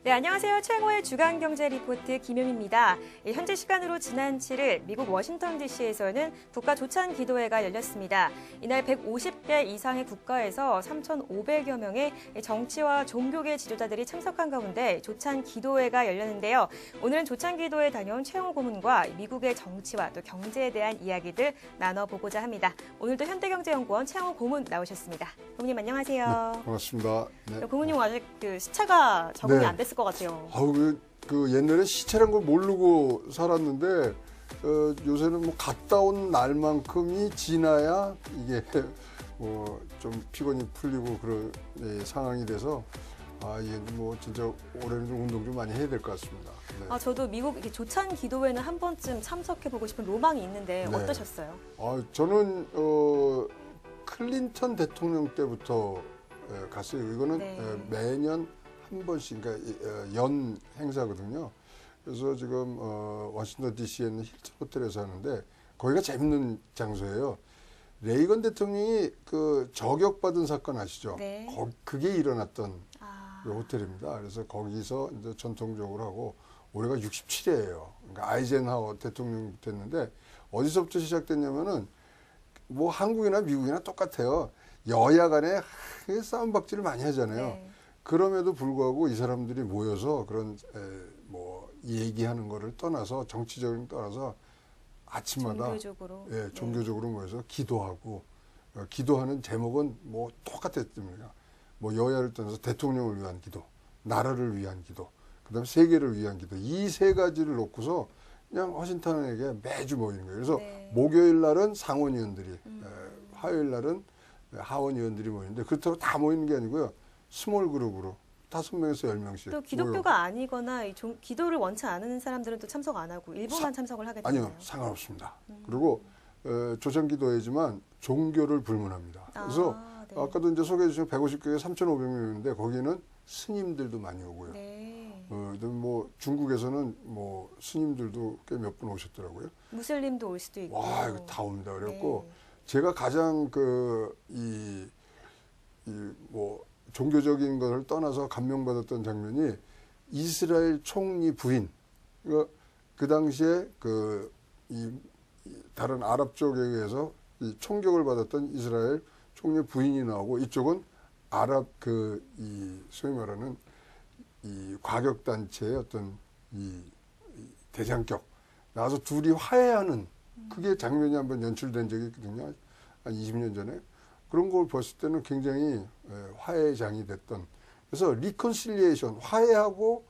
네, 안녕하세요. 최영호의 주간경제 리포트 김용입니다. 현재 시간으로 지난 7일 미국 워싱턴 DC에서는 국가조찬기도회가 열렸습니다. 이날 150개 이상의 국가에서 3,500여 명의 정치와 종교계 지도자들이 참석한 가운데 조찬기도회가 열렸는데요. 오늘은 조찬기도회에 다녀온 최영호 고문과 미국의 정치와 또 경제에 대한 이야기들 나눠보고자 합니다. 오늘도 현대경제연구원 최영호 고문 나오셨습니다. 고문님 안녕하세요. 네, 반갑습니다. 네. 고문님 아직 시차가 적응이 네. 안 됐을 것 같아요. 그 옛날에 시차란 걸 모르고 살았는데 요새는 뭐 갔다 온 날만큼이 지나야 이게 좀 피곤이 풀리고 그런 상황이 돼서 이게 뭐 진짜 올해는 좀 운동 좀 많이 해야 될 것 같습니다. 네. 저도 미국 조찬 기도회는 한 번쯤 참석해보고 싶은 로망이 있는데 네. 어떠셨어요? 저는 클린턴 대통령 때부터 갔어요. 이거는 네. 매년 한 번씩, 그러니까 연 행사거든요. 그래서 지금 워싱턴 DC에 있는 힐튼 호텔에서 하는데 거기가 재밌는 장소예요. 레이건 대통령이 그 저격받은 사건 아시죠? 네. 그게 일어났던 그 호텔입니다. 그래서 거기서 이제 전통적으로 하고 올해가 67회예요. 그러니까 아이젠하워 대통령 됐는데 어디서부터 시작됐냐면은 뭐 한국이나 미국이나 똑같아요. 여야 간에 싸움박질을 많이 하잖아요. 네. 그럼에도 불구하고 이 사람들이 모여서 그런 뭐 얘기하는 거를 떠나서 정치적인 떠나서 아침마다 종교적으로, 종교적으로 모여서 기도하고 기도하는 제목은 뭐 똑같았습니다. 뭐 여야를 떠나서 대통령을 위한 기도, 나라를 위한 기도, 그다음에 세계를 위한 기도, 이 세 가지를 놓고서 그냥 허심탄회하게 매주 모이는 거예요. 그래서 목요일 날은 상원의원들이, 화요일 날은 하원의원들이 모이는데 그렇다고 다 모이는 게 아니고요. 스몰 그룹으로 5명에서 10명씩. 또 기독교가 아니거나 기도를 원치 않은 사람들은 또 참석 안 하고 일부만 참석을 하게 되나요? 아니요, 상관없습니다. 그리고 조정기도회지만 종교를 불문합니다. 그래서 네. 아까도 이제 소개해 주신 150교회 3,500명인데 거기는 스님들도 많이 오고요. 네. 뭐 중국에서는 뭐 스님들도 꽤 몇 분 오셨더라고요. 무슬림도 올 수도 있고. 와, 이거 다 옵니다. 그랬고 제가 가장 뭐 종교적인 것을 떠나서 감명받았던 장면이 이스라엘 총리 부인. 그 당시에 다른 아랍 쪽에 의해서 이 총격을 받았던 이스라엘 총리 부인이 나오고 이쪽은 아랍 소위 말하는 이 과격단체의 어떤 이 대장격 나와서 둘이 화해하는 그게 장면이 한번 연출된 적이 있거든요. 한 20년 전에. 그런 걸 봤을 때는 굉장히 화해장이 됐던. 그래서 리컨실리에이션, 화해하고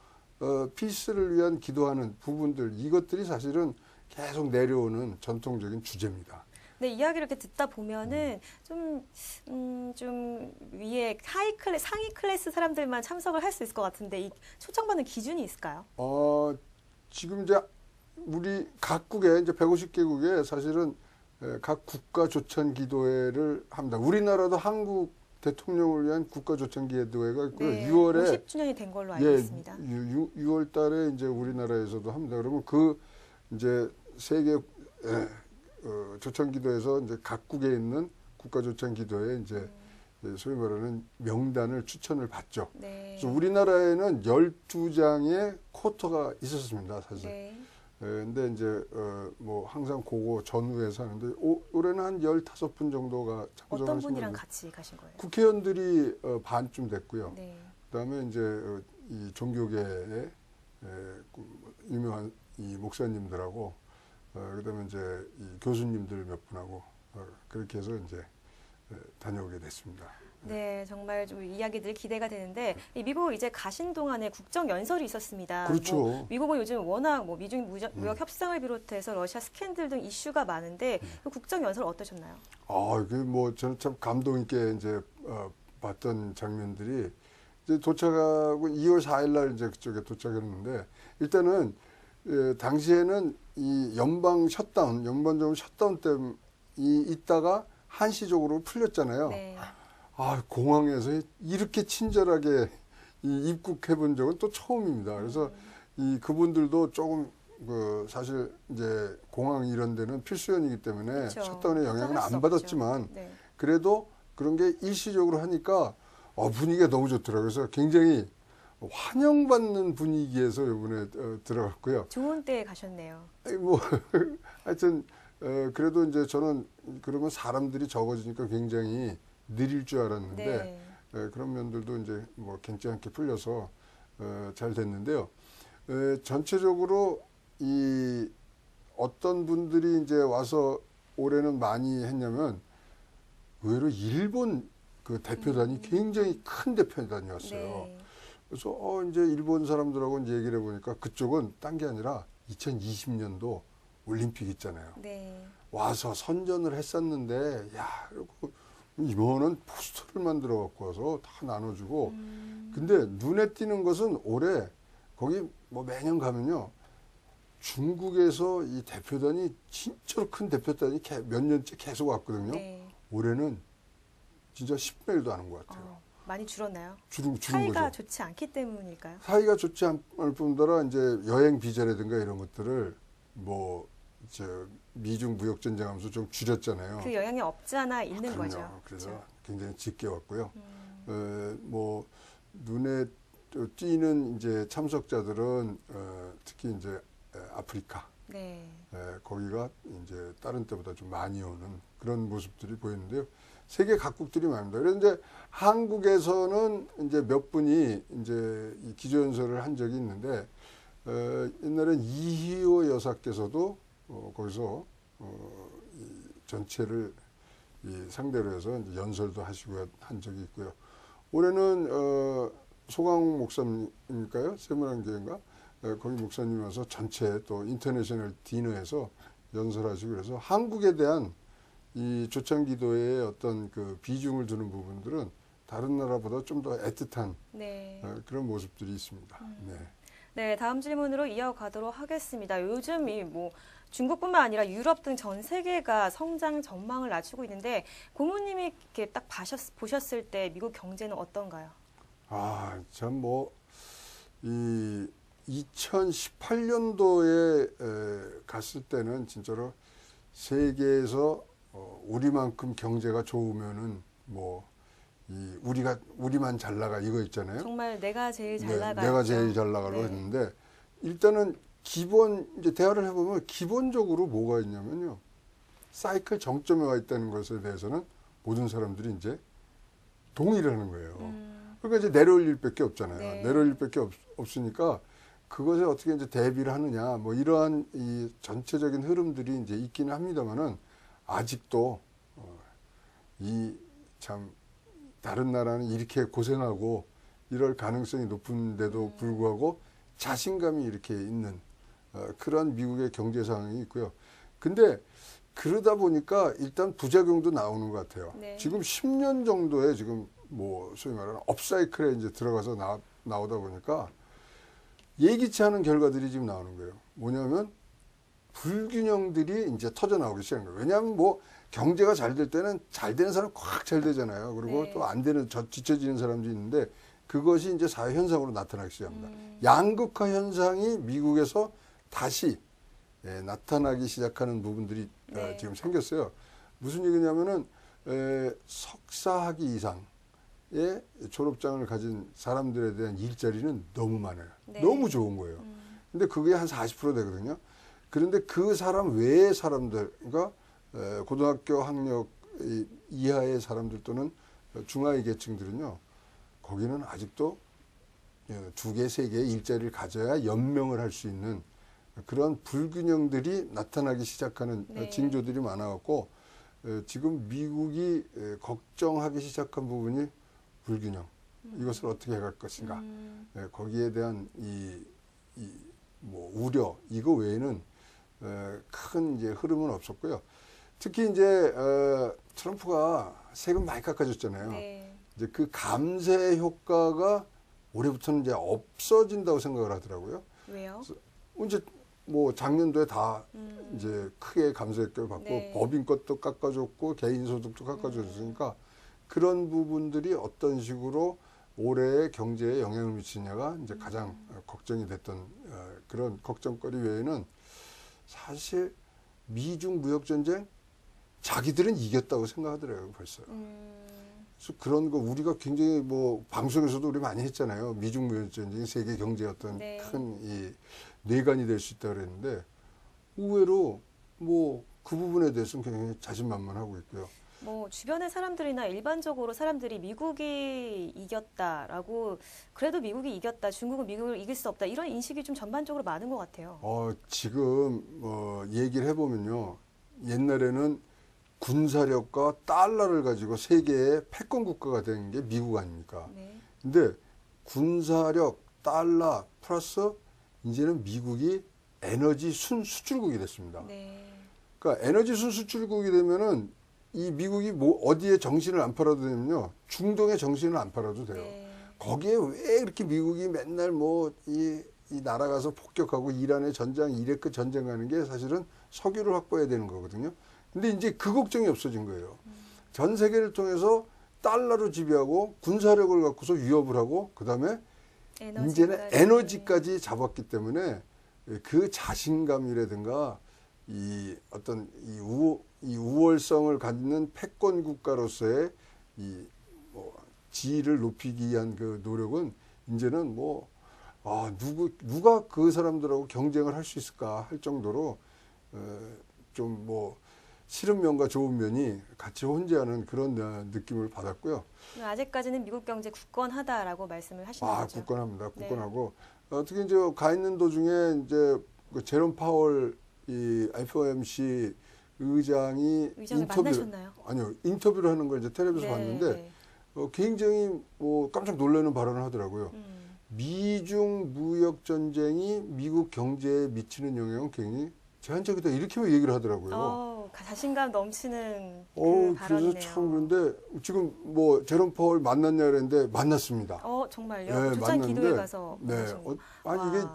피스를 위한 기도하는 부분들, 이것들이 사실은 계속 내려오는 전통적인 주제입니다. 네, 이야기를 이렇게 듣다 보면은 좀 위에 상위 클래스 사람들만 참석을 할 수 있을 것 같은데 이 초청받는 기준이 있을까요? 지금 이제 우리 각국에 이제 150개국에 사실은 각 국가 조찬 기도회를 합니다. 우리나라도 한국 대통령을 위한 국가 조찬 기도회가 있고요. 네, 6월에 50주년이 된 걸로 알고 있습니다. 6월 달에 이제 우리나라에서도 합니다. 그러면 이제 세계 조찬 기도에서 이제 각국에 있는 국가 조찬 기도회에 이제 소위 말하는 명단을 추천을 받죠. 네. 그래서 우리나라에는 12장의 쿼터가 있었습니다, 사실. 네. 근데 이제 뭐 항상 그거 전후에서 하는데 올해는 한 15분 정도가 참석하신 어떤 분이랑 거예요. 같이 가신 거예요? 국회의원들이 반쯤 됐고요. 네. 그다음에 이제 이 종교계의 유명한 이 목사님들하고 그다음에 이제 이 교수님들 몇 분하고 그렇게 해서 이제 다녀오게 됐습니다. 네, 정말 좀 이야기들 기대가 되는데 미국 이제 가신 동안에 국정 연설이 있었습니다. 그렇죠. 미국은 요즘 워낙 미중 무역 협상을 비롯해서 러시아 스캔들 등 이슈가 많은데 그 국정 연설 어떠셨나요? 그 뭐 저는 참 감동 있게 이제 봤던 장면들이 이제 도착하고 2월 4일 날 이제 그쪽에 도착했는데 일단은 당시에는 이 연방정부 셧다운 때문에 있다가 한시적으로 풀렸잖아요. 네. 공항에서 이렇게 친절하게 이 입국해 본 적은 또 처음입니다. 그래서 이 그분들도 조금 그 사실 이제 공항 이런 데는 필수연이기 때문에 그렇죠. 셧다운의 영향은 할 수 안 받았지만 없죠. 네. 그래도 그런 게 일시적으로 하니까 분위기가 너무 좋더라고요. 그래서 굉장히 환영받는 분위기에서 이번에 들어갔고요. 좋은 때에 가셨네요. 아니, 뭐 하여튼 그래도 이제 저는 그러면 사람들이 적어지니까 굉장히 느릴 줄 알았는데 네. 그런 면들도 이제 뭐 괜찮게 풀려서 잘 됐는데요. 전체적으로 이 어떤 분들이 이제 와서 올해는 많이 했냐면 의외로 일본 그 대표단이 굉장히 큰 대표단이었어요. 네. 그래서 이제 일본 사람들하고 이제 얘기를 해보니까 그쪽은 딴 게 아니라 2020년도 올림픽 있잖아요. 네. 와서 선전을 했었는데 야 그리고 이번은 포스터를 만들어 갖고 와서 다 나눠주고 근데 눈에 띄는 것은 올해 거기 뭐 매년 가면요 중국에서 이 대표단이 진짜로 큰 대표단이 몇 년째 계속 왔거든요. 네. 올해는 진짜 10분의 1도 안 온 것 같아요. 많이 줄었나요? 줄은 사이가 거죠. 좋지 않기 때문일까요? 사이가 좋지 않을 뿐더러 이제 여행 비자라든가 이런 것들을 뭐 미중 무역 전쟁하면서 좀 줄였잖아요. 그 영향이 없지 않아 있는 그럼요. 거죠. 그래서 그렇죠? 굉장히 짙게 왔고요. 뭐 눈에 띄는 이제 참석자들은 특히 이제 아프리카 네. 거기가 이제 다른 때보다 좀 많이 오는 그런 모습들이 보이는데요. 세계 각국들이 많습니다. 그래서 이제 한국에서는 이제 몇 분이 이제 이 기조연설을 한 적이 있는데 옛날엔 이희호 여사께서도 거기서 이 전체를 이 상대로 해서 이제 연설도 하시고 한 적이 있고요. 올해는 소강 목사님일까요? 세문안교회인가? 거기 목사님이 와서 전체 또 인터내셔널 디너에서 연설하시고 그래서 한국에 대한 이 조창기도의 어떤 그 비중을 두는 부분들은 다른 나라보다 좀 더 애틋한 네. 그런 모습들이 있습니다. 네. 네, 다음 질문으로 이어가도록 하겠습니다. 요즘 이 뭐 중국뿐만 아니라 유럽 등 전 세계가 성장 전망을 낮추고 있는데 고모님이 이렇게 딱 보셨을 때 미국 경제는 어떤가요? 참 뭐 이 2018년도에 갔을 때는 진짜로 세계에서 우리만큼 경제가 좋으면은 뭐 우리만 잘 나가 이거 있잖아요. 정말 내가 제일 잘 나가. 내가 제일 잘 나가려고 네. 했는데 일단은 이제 대화를 해보면 기본적으로 뭐가 있냐면요. 사이클 정점에 와 있다는 것에 대해서는 모든 사람들이 이제 동의를 하는 거예요. 그러니까 이제 내려올 일밖에 없잖아요. 네. 내려올 일밖에 없으니까 그것에 어떻게 이제 대비를 하느냐 뭐 이러한 이 전체적인 흐름들이 이제 있기는 합니다만은 아직도 이 참 다른 나라는 이렇게 고생하고 이럴 가능성이 높은데도 불구하고 자신감이 이렇게 있는 그러한 미국의 경제 상황이 있고요. 근데 그러다 보니까 일단 부작용도 나오는 것 같아요. 네. 지금 10년 정도의 지금 뭐 소위 말하는 업사이클에 이제 들어가서 나오다 보니까 예기치 않은 결과들이 지금 나오는 거예요. 뭐냐면 불균형들이 이제 터져 나오기 시작한 거예요. 왜냐하면 뭐 경제가 잘 될 때는 잘 되는 사람 꽉 잘 되잖아요. 그리고 네. 또 안 되는 뒤처지는 사람도 있는데 그것이 이제 사회 현상으로 나타나기 시작합니다. 양극화 현상이 미국에서 다시 나타나기 시작하는 부분들이 네. 지금 생겼어요. 무슨 얘기냐면은 석사학위 이상의 졸업장을 가진 사람들에 대한 일자리는 너무 많아요. 네. 너무 좋은 거예요. 근데 그게 한 40% 되거든요. 그런데 그 사람 외의 사람들, 그러니까 고등학교 학력 이하의 사람들 또는 중하위 계층들은요, 거기는 아직도 2개, 3개의 일자리를 가져야 연명을 할 수 있는 그런 불균형들이 나타나기 시작하는 네. 징조들이 많아갖고 지금 미국이 걱정하기 시작한 부분이 불균형. 이것을 어떻게 해갈 것인가. 거기에 대한 뭐 우려, 이거 외에는 큰 이제 흐름은 없었고요. 특히 이제 트럼프가 세금 많이 깎아줬잖아요. 네. 이제 그 감세 효과가 올해부터는 이제 없어진다고 생각을 하더라고요. 왜요? 이제 뭐 작년도에 다 이제 크게 감세 효과를 받고 네. 법인 것도 깎아줬고 개인 소득도 깎아줬으니까 그런 부분들이 어떤 식으로 올해의 경제에 영향을 미치느냐가 이제 가장 걱정이 됐던 그런 걱정거리 외에는 사실 미중 무역 전쟁 자기들은 이겼다고 생각하더라고요, 벌써. 그래서 그런 거 우리가 굉장히 뭐 방송에서도 우리 많이 했잖아요. 미중 무역 전쟁이 세계 경제의 어떤 네. 큰 이 뇌관이 될 수 있다 그랬는데 의외로 뭐 그 부분에 대해서는 굉장히 자신만만하고 있고요. 뭐 주변의 사람들이나 일반적으로 사람들이 미국이 이겼다라고 그래도 미국이 이겼다, 중국은 미국을 이길 수 없다 이런 인식이 좀 전반적으로 많은 것 같아요. 지금 얘기를 해보면요. 옛날에는 군사력과 달러를 가지고 세계의 패권 국가가 된 게 미국 아닙니까? 네. 근데 군사력, 달러 플러스 이제는 미국이 에너지 순수출국이 됐습니다. 네. 그러니까 에너지 순수출국이 되면은 이 미국이 뭐 어디에 정신을 안 팔아도 되면요. 중동에 정신을 안 팔아도 돼요. 네. 거기에 왜 이렇게 미국이 맨날 뭐 이 나라 가서 폭격하고 이란의 전장, 이라크 전쟁 가는 게 사실은 석유를 확보해야 되는 거거든요. 근데 이제 그 걱정이 없어진 거예요. 전 세계를 통해서 달러로 지배하고 군사력을 갖고서 위협을 하고 그다음에 이제는 에너지까지 잡았기 때문에 그 자신감이라든가 이 어떤 이 우월성을 갖는 패권 국가로서의 이 뭐 지위를 높이기 위한 그 노력은 이제는 뭐 누가 그 사람들하고 경쟁을 할 수 있을까 할 정도로 좀 뭐 싫은 면과 좋은 면이 같이 혼재하는 그런 느낌을 받았고요. 아직까지는 미국 경제 굳건하다라고 말씀을 하시는 거죠. 굳건합니다. 네. 굳건하고 특히 이제 가 있는 도중에 이제 그 제롬 파월 이 FOMC 의장을 만나셨나요? 아니요, 인터뷰를 하는 걸 이제 텔레비에서 네. 봤는데 굉장히 뭐 깜짝 놀라는 발언을 하더라고요. 미중 무역 전쟁이 미국 경제에 미치는 영향은 굉장히 제한적이다 이렇게 얘기를 하더라고요. 자신감 넘치는 그 그래서 발언이네요. 참 그런데 지금 뭐 제롬 파월 만났냐 그랬는데 만났습니다. 정말요? 네, 조찬 만났는데, 기도에 가서 네, 만나신 거. 아니 이게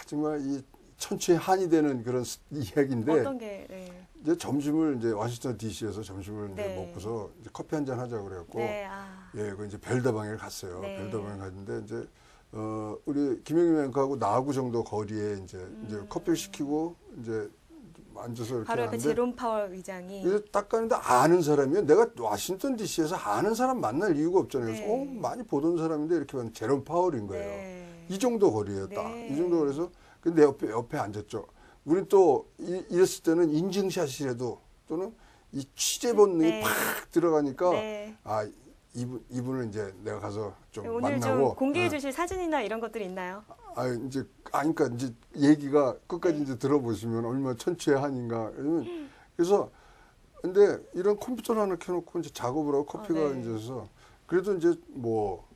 정말 이 천추의 한이 되는 그런 이야기인데 어떤 게? 네. 이제 점심을 이제 워싱턴 D.C.에서 점심을 이제 네. 먹고서 이제 커피 한잔 하자고 그래갖고 네. 그 이제 벨다방에 갔어요. 네. 벨다방에 갔는데 이제 우리 김영임 앵커하고 나하고 정도 거리에 이제 커피를 시키고 이제 앉아서 이렇게 바로 옆에 하는데 제롬 파월 의장이 이제 딱 가는데 아는 사람이요. 내가 워싱턴 D.C.에서 아는 사람 만날 이유가 없잖아요. 그래서 네. 많이 보던 사람인데 이렇게 봤는데 제롬 파월인 거예요. 네. 이 정도 거리에요, 딱. 네. 이 정도 그래서 근데 옆에 앉았죠. 우린 또 이랬을 때는 인증샷이라도 또는 이 취재 본능이 네. 팍 들어가니까 네. 이분을 이제 내가 가서 좀 오늘 만나고 좀 공개해 주실 사진이나 이런 것들이 있나요? 그러니까 이제 얘기가 끝까지 네. 이제 들어보시면 얼마나 천추의 한인가. 그래서 근데 이런 컴퓨터를 하나 켜놓고 이제 작업을 하고 커피가 네. 이제서 그래도 이제 뭐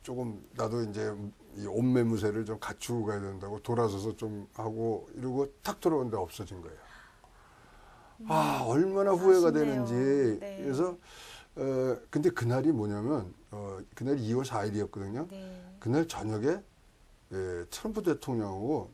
조금 나도 이제 이 옷매무새를 좀 갖추고 가야 된다고 돌아서서 좀 하고 이러고 탁 돌아오는데 없어진 거예요. 얼마나 후회가 아쉽네요. 되는지. 네. 그래서 근데 그날이 뭐냐면 그날이 2월 4일이었거든요. 네. 그날 저녁에 트럼프 대통령하고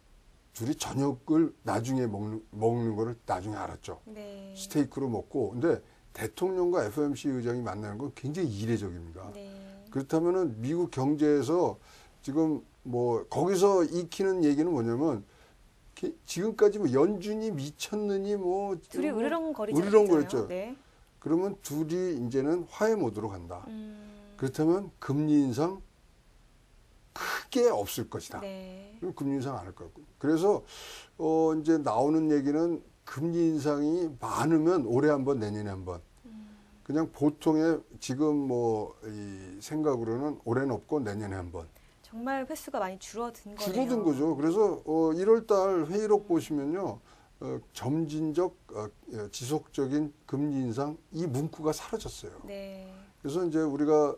둘이 저녁을 나중에 먹는 거를 나중에 알았죠. 네. 스테이크로 먹고. 근데 대통령과 FOMC 의장이 만나는 건 굉장히 이례적입니다. 네. 그렇다면은 미국 경제에서 지금 뭐 거기서 익히는 얘기는 뭐냐면 지금까지 뭐 연준이 미쳤느니 뭐 둘이 으르렁거렸죠. 네. 그러면 둘이 이제는 화해 모드로 간다. 그렇다면 금리 인상 크게 없을 것이다. 네. 그럼 금리 인상 안 할 거고. 그래서 이제 나오는 얘기는 금리 인상이 많으면 올해 한 번, 내년에 한 번. 그냥 보통의 지금 뭐 이 생각으로는 올해는 없고 내년에 한 번. 정말 횟수가 많이 줄어든 거네요. 줄어든 거죠. 그래서 1월 달 회의록 보시면요. 점진적 지속적인 금리 인상 이 문구가 사라졌어요. 네. 그래서 이제 우리가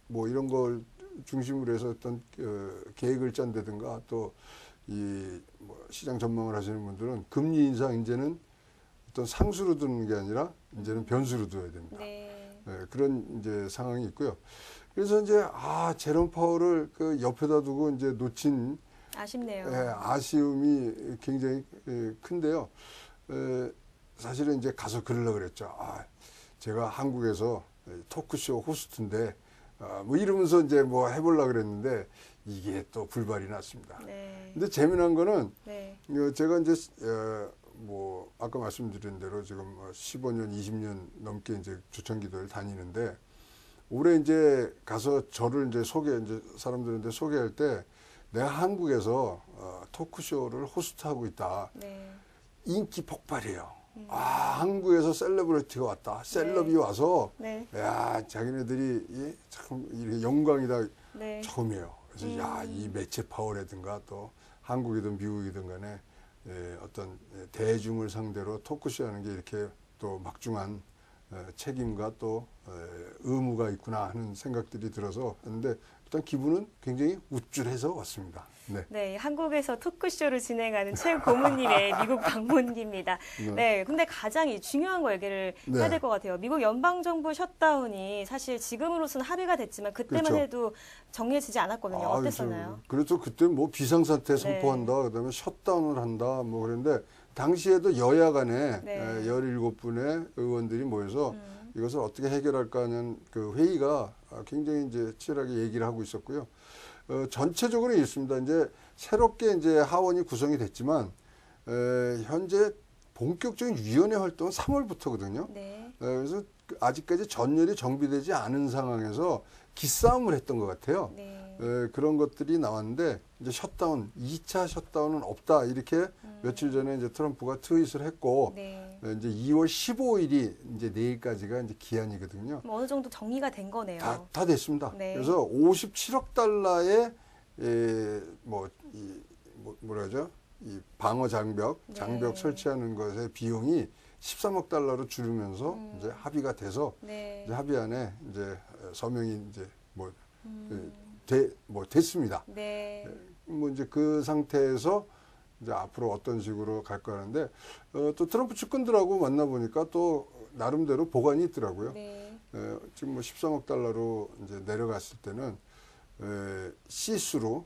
뭐 이런 걸 중심으로 해서 어떤 계획을 짠다든가 또 이 뭐 시장 전망을 하시는 분들은 금리 인상 이제는 어떤 상수로 두는 게 아니라 이제는 변수로 둬야 됩니다. 네. 그런 이제 상황이 있고요. 그래서 이제 제롬 파월을 그 옆에다 두고 이제 놓친 아쉽네요. 아쉬움이 굉장히 큰데요. 사실은 이제 가서 그러려고 그랬죠. 제가 한국에서 토크쇼 호스트인데 뭐 이러면서 이제 뭐 해보려고 그랬는데 이게 또 불발이 났습니다. 네. 근데 재미난 거는 네. 제가 이제 뭐 아까 말씀드린 대로 지금 15년, 20년 넘게 이제 조천기도를 다니는데 올해 이제 가서 저를 이제 이제 사람들한테 소개할 때 내가 한국에서 토크쇼를 호스트하고 있다. 네. 인기 폭발이에요. 한국에서 셀러브리티가 왔다. 셀럽이 네. 와서 네. 야 자기네들이 참 이렇게 영광이다. 네. 처음이에요. 그래서 야, 이 매체 파워라든가 또 한국이든 미국이든 간에 어떤 대중을 상대로 토크쇼 하는 게 이렇게 또 막중한 책임과 또 의무가 있구나 하는 생각들이 들어서 했는데 일단 기분은 굉장히 우쭐해서 왔습니다. 네. 네, 한국에서 토크쇼를 진행하는 최 고문님의 미국 방문기입니다. 네, 근데 가장 중요한 거 얘기를 네. 해야 될 것 같아요. 미국 연방정부 셧다운이 사실 지금으로서는 합의가 됐지만 그때만 그렇죠. 해도 정리해지지 않았거든요. 어땠었나요? 그래서 그때 뭐 비상사태 네. 선포한다, 그다음에 셧다운을 한다, 뭐 그런데 당시에도 여야 간에 네. 17분의 의원들이 모여서 이것을 어떻게 해결할까 하는 그 회의가 굉장히 이제 치열하게 얘기를 하고 있었고요. 전체적으로 있습니다. 이제 새롭게 이제 하원이 구성이 됐지만 현재 본격적인 위원회 활동은 3월부터거든요. 네. 그래서 아직까지 전열이 정비되지 않은 상황에서 기싸움을 했던 것 같아요. 네. 그런 것들이 나왔는데 이제 셧다운, 2차 셧다운은 없다 이렇게 며칠 전에 이제 트럼프가 트윗을 했고 네. 이제 2월 15일이 이제 내일까지가 이제 기한이거든요. 어느 정도 정리가 된 거네요. 다 됐습니다. 네. 그래서 57억 달러의 뭐라죠? 이 방어 장벽 네. 설치하는 것의 비용이 13억 달러로 줄이면서 이제 합의가 돼서 네. 이제 합의안에 이제 서명이 이제 됐습니다. 네. 뭐 이제 그 상태에서 이제 앞으로 어떤 식으로 갈까 하는데 또 트럼프 측근들하고 만나 보니까 또 나름대로 보관이 있더라고요. 네. 지금 뭐 13억 달러로 이제 내려갔을 때는 시스루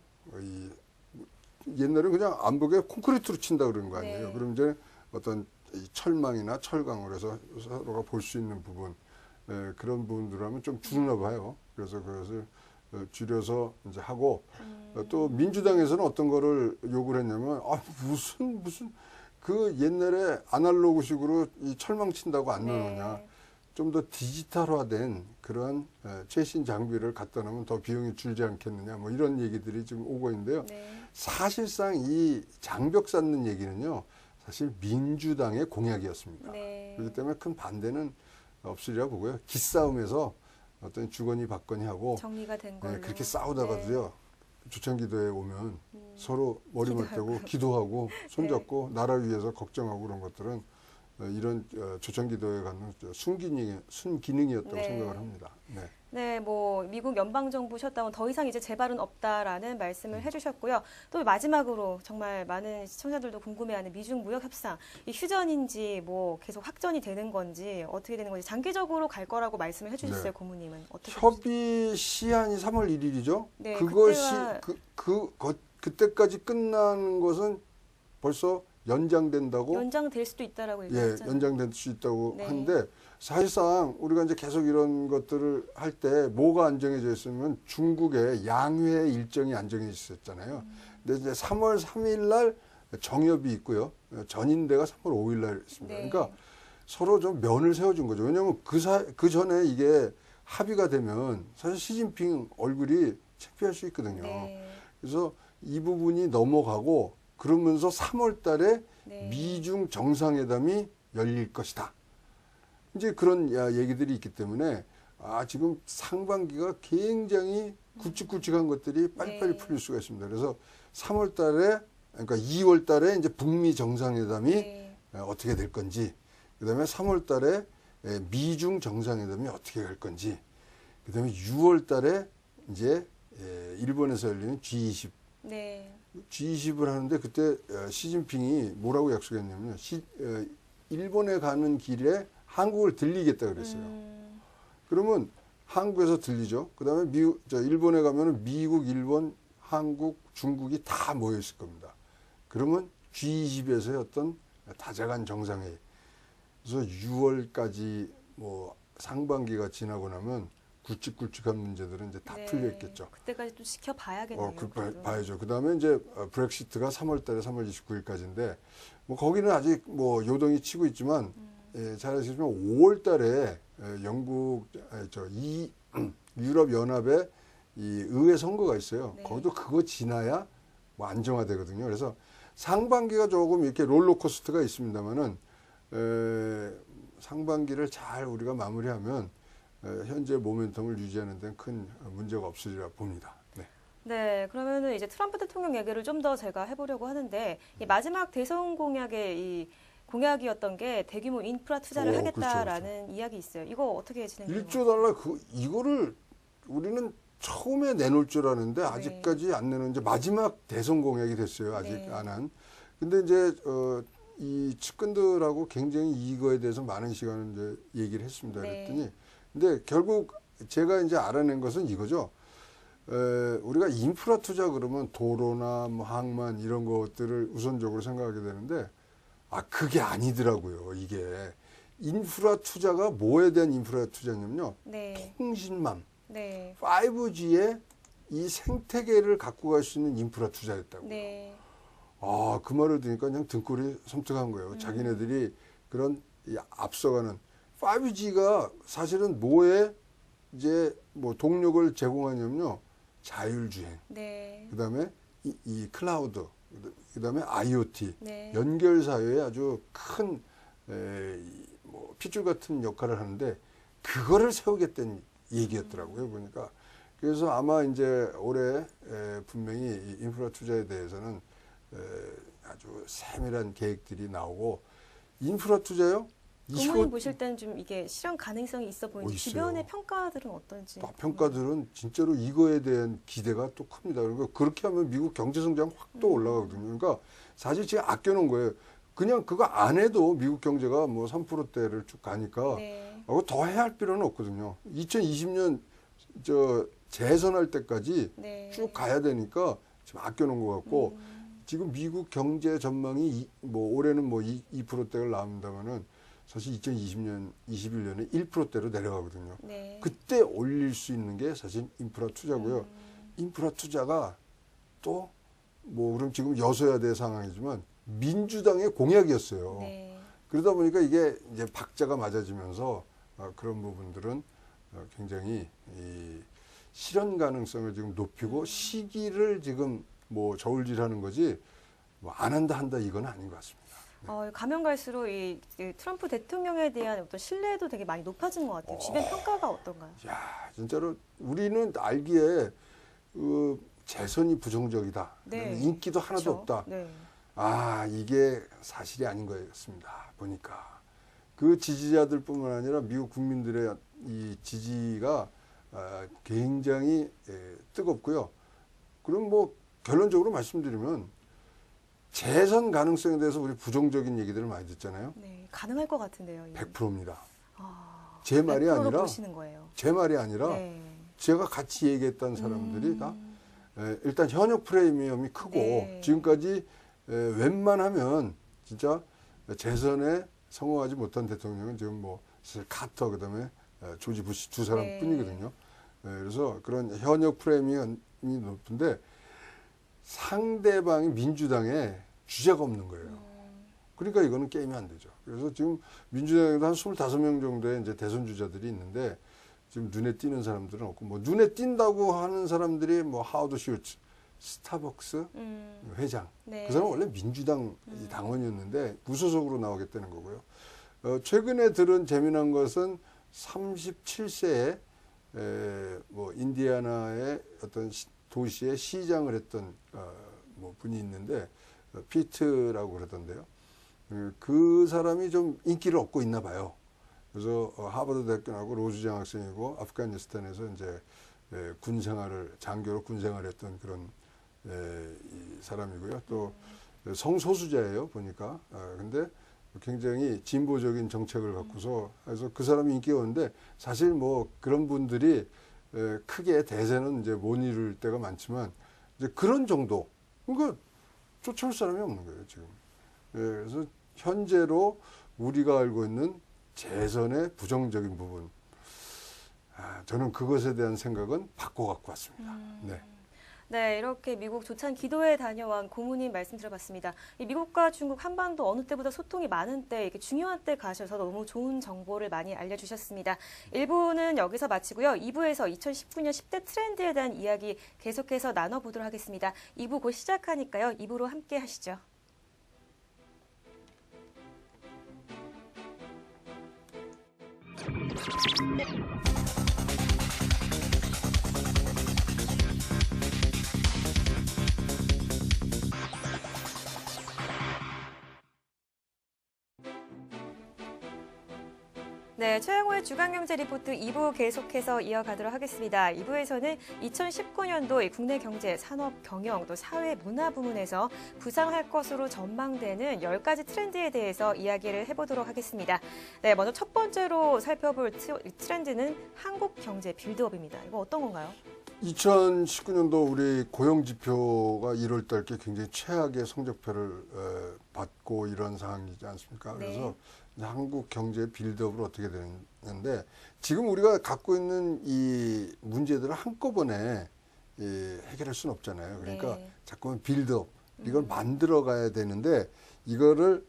옛날에 그냥 암벽에 콘크리트로 친다 그러는 거 아니에요. 네. 그럼 이제 어떤 이 철망이나 철강으로 해서 서로가 볼 수 있는 부분 그런 부분들 하면 좀 줄나 봐요. 그래서 그것을 줄여서 이제 하고 또 민주당에서는 어떤 거를 요구를 했냐면 무슨 그 옛날에 아날로그식으로 이 철망 친다고 안 나오냐. 네. 좀 더 디지털화된 그런 최신 장비를 갖다 놓으면 더 비용이 줄지 않겠느냐. 뭐 이런 얘기들이 지금 오고 있는데요. 네. 사실상 이 장벽 쌓는 얘기는요. 사실 민주당의 공약이었습니다. 네. 그렇기 때문에 큰 반대는 없으리라 보고요. 기싸움에서 어떤 주거니 받거니 하고 정리가 된 걸로. 그렇게 싸우다가도요. 조천기도에 오면 서로 머리 맞대고 기도하고 손잡고 나라 위해서 걱정하고 그런 것들은 이런 조천기도에 갖는 순기능이었다고 네. 생각을 합니다. 네. 네, 뭐 미국 연방정부 셧다운 더 이상 이제 재발은 없다라는 말씀을 해주셨고요. 또 마지막으로 정말 많은 시청자들도 궁금해하는 미중 무역 협상, 이 휴전인지 뭐 계속 확전이 되는 건지 어떻게 되는 건지 장기적으로 갈 거라고 말씀을 해주셨어요, 네. 고모님은 어떻게? 협의 시한이 3월 1일이죠. 네, 그것이 그때가 그때까지 끝나는 것은 벌써 연장된다고 연장될 수도 있다라고 예, 얘기했잖아요. 연장될 수 있다고 네. 하는데 사실상 우리가 이제 계속 이런 것들을 할 때 뭐가 안정해져 있으면 중국의 양회 일정이 안정해 있었잖아요. 근데 이제 3월 3일 날 정협이 있고요. 전인대가 3월 5일 날 있습니다. 네. 그러니까 서로 좀 면을 세워준 거죠. 왜냐하면 그 전에 이게 합의가 되면 사실 시진핑 얼굴이 창피할 수 있거든요. 네. 그래서 이 부분이 넘어가고 그러면서 3월 달에 네. 미중 정상회담이 열릴 것이다. 이제 그런 얘기들이 있기 때문에 지금 상반기가 굉장히 굵직굵직한 것들이 빨리빨리 네. 풀릴 수가 있습니다. 그래서 3월 달에 그러니까 2월 달에 이제 북미 정상회담이 네. 어떻게 될 건지 그다음에 3월 달에 미중 정상회담이 어떻게 갈 건지 그다음에 6월 달에 이제 일본에서 열리는 G20 네. G20을 하는데 그때 시진핑이 뭐라고 약속했냐면요. 일본에 가는 길에 한국을 들리겠다 그랬어요. 그러면 한국에서 들리죠. 그다음에 일본에 가면은 미국, 일본, 한국, 중국이 다 모여 있을 겁니다. 그러면 G20에서의 어떤 다자간 정상회의. 그래서 6월까지 뭐 상반기가 지나고 나면 굵직굵직한 문제들은 이제 다 네. 풀려 있겠죠. 그때까지 또 지켜봐야겠네요. 그래도. 봐야죠. 그 다음에 이제 브렉시트가 3월 29일까지인데, 뭐 거기는 아직 뭐 요동이 치고 있지만, 잘 아시지만 5월 달에 영국, 유럽 연합의 이 의회 선거가 있어요. 네. 거기도 그거 지나야 뭐 안정화되거든요. 그래서 상반기가 조금 이렇게 롤러코스터가 있습니다만은, 상반기를 잘 우리가 마무리하면 현재 모멘텀을 유지하는 데는 큰 문제가 없으리라 봅니다. 네. 네, 그러면은 이제 트럼프 대통령 얘기를 좀 더 제가 해보려고 하는데 이 마지막 대선 공약의 이 공약이었던 게 대규모 인프라 투자를 하겠다라는 이야기 있어요. 이거 어떻게 진행되는 1조 달러 이거를 우리는 처음에 내놓을 줄 아는데 네. 아직까지 안 내놓은 이제 마지막 대선 공약이 됐어요. 아직 네. 안 한. 근데 이제 이 측근들하고 굉장히 이거에 대해서 많은 시간을 이제 얘기를 했습니다. 네. 그랬더니 근데 결국 제가 이제 알아낸 것은 이거죠. 우리가 인프라 투자 그러면 도로나 뭐 항만 이런 것들을 우선적으로 생각하게 되는데 그게 아니더라고요. 이게 인프라 투자가 뭐에 대한 인프라 투자냐면요. 네. 통신망, 네. 5G의 이 생태계를 갖고 갈 수 있는 인프라 투자였다고요. 네. 그 말을 들으니까 그냥 등골이 섬뜩한 거예요. 자기네들이 그런 이 앞서가는 5G가 사실은 뭐에 이제 뭐 동력을 제공하냐면요. 자율주행. 네. 그다음에 이 클라우드. 그다음에 IoT. 네. 연결 사회에 아주 큰 뭐 핏줄 같은 역할을 하는데 그거를 세우겠다는 얘기였더라고요. 보니까. 그래서 아마 이제 올해 분명히 이 인프라 투자에 대해서는 아주 세밀한 계획들이 나오고 인프라 투자요? 부모님 보실 때는 좀 이게 실현 가능성이 있어 보이는지 있어요. 주변의 평가들은 어떤지. 평가들은 진짜로 이거에 대한 기대가 또 큽니다. 그러니까 그렇게 하면 미국 경제 성장 확 또 올라가거든요. 그러니까 사실 제가 아껴놓은 거예요. 그냥 그거 안 해도 미국 경제가 뭐 3%대를 쭉 가니까 네. 더 해야 할 필요는 없거든요. 2020년 재선할 때까지 네. 쭉 가야 되니까 지금 아껴놓은 것 같고 지금 미국 경제 전망이 뭐 올해는 뭐 2%대를 나온다면은 사실 2020년, 21년에 1%대로 내려가거든요. 네. 그때 올릴 수 있는 게 사실 인프라 투자고요. 인프라 투자가 또 뭐 그럼 지금 여소야대 상황이지만 민주당의 공약이었어요. 네. 그러다 보니까 이게 이제 박자가 맞아지면서 그런 부분들은 굉장히 이 실현 가능성을 지금 높이고 시기를 지금 뭐 저울질하는 거지 뭐 안 한다 이건 아닌 것 같습니다. 가면 갈수록 이 트럼프 대통령에 대한 어떤 신뢰도 되게 많이 높아진 것 같아요. 주변 평가가 어떤가요? 야, 진짜로 우리는 알기에 재선이 부정적이다. 네. 인기도 하나도 그렇죠? 없다. 네. 이게 사실이 아닌 거였습니다. 보니까 그 지지자들뿐만 아니라 미국 국민들의 이 지지가 굉장히 뜨겁고요. 그럼 뭐 결론적으로 말씀드리면 재선 가능성에 대해서 우리 부정적인 얘기들을 많이 듣잖아요. 네. 가능할 것 같은데요. 100%입니다. 아, 제 말이 100% 아니라 보시는 거예요. 제 말이 아니라 네. 제가 같이 얘기했던 사람들이 다 일단 현역 프리미엄이 크고 네. 지금까지 웬만하면 진짜 재선에 성공하지 못한 대통령은 지금 뭐 사실 카터 그다음에 조지 부시 두 사람뿐이거든요. 그래서 그런 현역 프리미엄이 높은데 상대방이 민주당에 주제가 없는 거예요. 그러니까 이거는 게임이 안 되죠. 그래서 지금 민주당에도 한 25명 정도의 이제 대선 주자들이 있는데 지금 눈에 띄는 사람들은 없고 뭐 눈에 띈다고 하는 사람들이 뭐 하워드 슐츠, 스타벅스 회장. 네. 그 사람은 원래 민주당 당원이었는데 무소속으로 나오겠다는 거고요. 최근에 들은 재미난 것은 37세에 뭐 인디애나의 어떤 도시의 시장을 했던 뭐 분이 있는데 피트라고 그러던데요. 그 사람이 좀 인기를 얻고 있나 봐요. 그래서 하버드 대학교하고 로즈 장학생이고 아프가니스탄에서 이제 장교로 군 생활했던 그런 이 사람이고요. 또 성소수자예요 보니까. 근데 굉장히 진보적인 정책을 갖고서 그래서 그 사람이 인기가 오는데 사실 뭐 그런 분들이 크게 대세는 이제 못 이룰 때가 많지만 이제 그런 정도. 그러니까 쫓아올 사람이 없는 거예요 지금. 그래서 현재로 우리가 알고 있는 재선의 부정적인 부분 저는 그것에 대한 생각은 바꿔 갖고 왔습니다. 네. 네, 이렇게 미국 조찬 기도회 다녀온 고문님 말씀 들어봤습니다. 이 미국과 중국 한반도 어느 때보다 소통이 많은 때, 이렇게 중요한 때 가셔서 너무 좋은 정보를 많이 알려주셨습니다. 1부는 여기서 마치고요. 2부에서 2019년 10대 트렌드에 대한 이야기 계속해서 나눠보도록 하겠습니다. 2부 곧 시작하니까요. 2부로 함께 하시죠. 네, 최영호의 주간경제 리포트 2부 계속해서 이어가도록 하겠습니다. 2부에서는 2019년도 국내 경제, 산업, 경영, 또 사회, 문화 부문에서 부상할 것으로 전망되는 10가지 트렌드에 대해서 이야기를 해보도록 하겠습니다. 네, 먼저 첫 번째로 살펴볼 트렌드는 한국 경제 빌드업입니다. 이거 어떤 건가요? 2019년도 우리 고용 지표가 1월 달께 굉장히 최악의 성적표를 받고 이런 상황이지 않습니까? 네. 그래서 한국 경제 빌드업으로 어떻게 되는데 지금 우리가 갖고 있는 이 문제들을 한꺼번에 해결할 수는 없잖아요. 그러니까 네. 자꾸만 빌드업 이걸 만들어 가야 되는데 이거를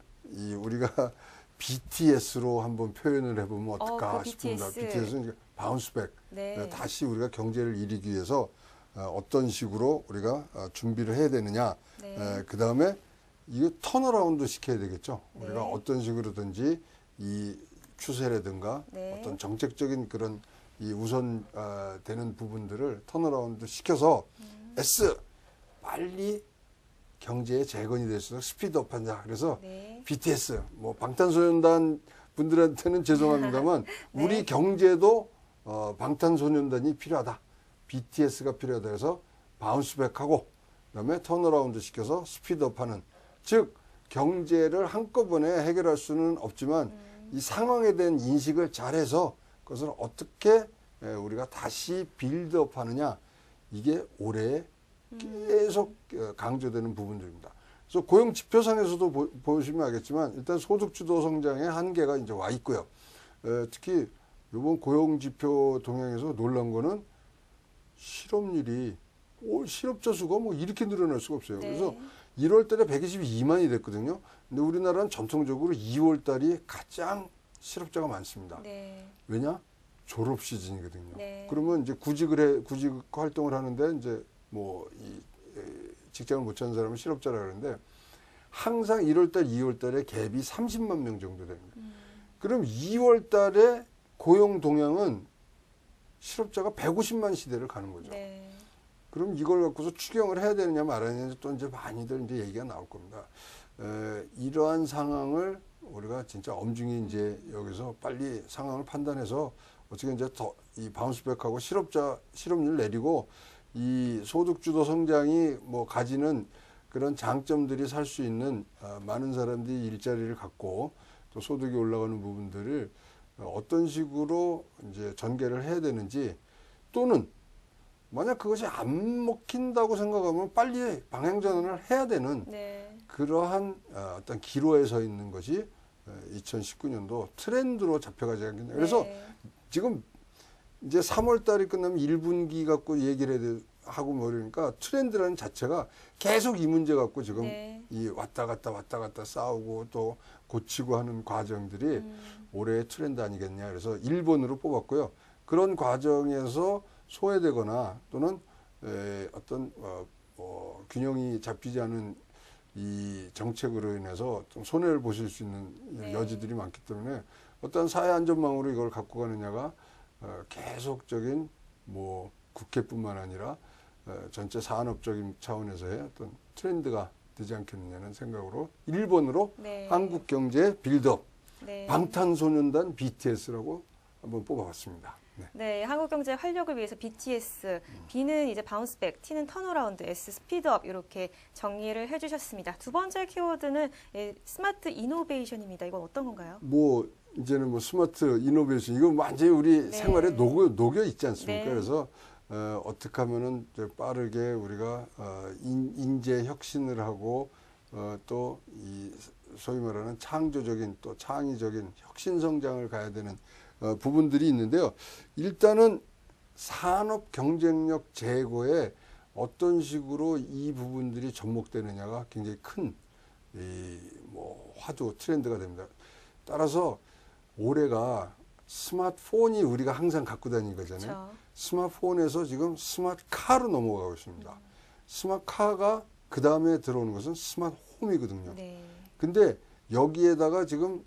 우리가 BTS로 한번 표현을 해보면 어떨까 그 싶습니다. BTS. BTS는 바운스백. 네. 다시 우리가 경제를 이루기 위해서 어떤 식으로 우리가 준비를 해야 되느냐. 네. 그 다음에 이거 턴어라운드 시켜야 되겠죠. 네. 우리가 어떤 식으로든지 이 추세라든가 네. 어떤 정책적인 그런 이 우선 되는 부분들을 턴어라운드 시켜서 빨리 경제의 재건이 될 수 있도록 스피드업한다. 그래서 네. BTS, 뭐 방탄소년단 분들한테는 죄송합니다만 네. 우리 경제도 방탄소년단이 필요하다. BTS가 필요하다 해서 바운스백하고 그다음에 턴어라운드 시켜서 스피드업하는 즉 경제를 한꺼번에 해결할 수는 없지만 이 상황에 대한 인식을 잘해서 그것을 어떻게 우리가 다시 빌드업하느냐 이게 올해 계속 강조되는 부분들입니다. 그래서 고용 지표상에서도 보시면 알겠지만 일단 소득주도 성장의 한계가 이제 와 있고요. 특히 이번 고용 지표 동향에서 놀란 거는 실업률이 올 실업자 수가 뭐 이렇게 늘어날 수가 없어요. 네. 그래서 1월 달에 122만이 됐거든요. 근데 우리나라는 전통적으로 2월 달이 가장 실업자가 많습니다. 네. 왜냐? 졸업 시즌이거든요. 네. 그러면 이제 구직 활동을 하는데 이제 뭐 직장을 못 찾는 사람은 실업자라 그러는데 항상 1월 달, 2월 달에 갭이 30만 명 정도 됩니다. 그럼 2월 달에 고용 동향은 실업자가 150만 시대를 가는 거죠. 네. 그럼 이걸 갖고서 추경을 해야 되느냐 말아야 되느냐 또 이제 많이들 이제 얘기가 나올 겁니다. 이러한 상황을 우리가 진짜 엄중히 이제 여기서 빨리 상황을 판단해서 어떻게 이제 더 이 바운스백하고 실업률 내리고 이 소득주도 성장이 뭐 가지는 그런 장점들이 살 수 있는 많은 사람들이 일자리를 갖고 또 소득이 올라가는 부분들을 어떤 식으로 이제 전개를 해야 되는지 또는 만약 그것이 안 먹힌다고 생각하면 빨리 방향 전환을 해야 되는 네. 그러한 어떤 기로에 서 있는 것이 2019년도 트렌드로 잡혀가지 않겠냐. 그래서 네. 지금 이제 3월 달이 끝나면 1분기 갖고 얘기를 하고 뭐 이러니까 트렌드라는 자체가 계속 이 문제 갖고 지금 네. 이 왔다 갔다 싸우고 또 고치고 하는 과정들이 올해의 트렌드 아니겠냐. 그래서 1번으로 뽑았고요. 그런 과정에서 소외되거나 또는 어떤 균형이 잡히지 않은 이 정책으로 인해서 좀 손해를 보실 수 있는 네. 여지들이 많기 때문에 어떤 사회 안전망으로 이걸 갖고 가느냐가 계속적인 뭐 국회뿐만 아니라 전체 산업적인 차원에서의 어떤 트렌드가 되지 않겠느냐는 생각으로 1번으로 네. 한국 경제 빌드업 네. 방탄소년단 BTS라고 한번 뽑아봤습니다. 네. 네, 한국 경제 활력을 위해서 BTS, B는 이제 바운스백, T는 턴어라운드, S 스피드업 이렇게 정리를 해주셨습니다. 두 번째 키워드는 스마트 이노베이션입니다. 이건 어떤 건가요? 뭐 이제는 뭐 스마트 이노베이션 이거 완전히 우리 네. 생활에 녹여 있지 않습니까? 네. 그래서 어떻게 하면은 빠르게 우리가 인재 혁신을 하고 또 이 소위 말하는 창조적인 또 창의적인 혁신 성장을 가야 되는 부분들이 있는데요. 일단은 산업 경쟁력 제고에 어떤 식으로 이 부분들이 접목되느냐가 굉장히 큰 뭐 화두 트렌드가 됩니다. 따라서 올해가 스마트폰이 우리가 항상 갖고 다니는 거잖아요. 그렇죠. 스마트폰에서 지금 스마트카로 넘어가고 있습니다. 스마트카가 그 다음에 들어오는 것은 스마트홈이거든요. 네. 근데 여기에다가 지금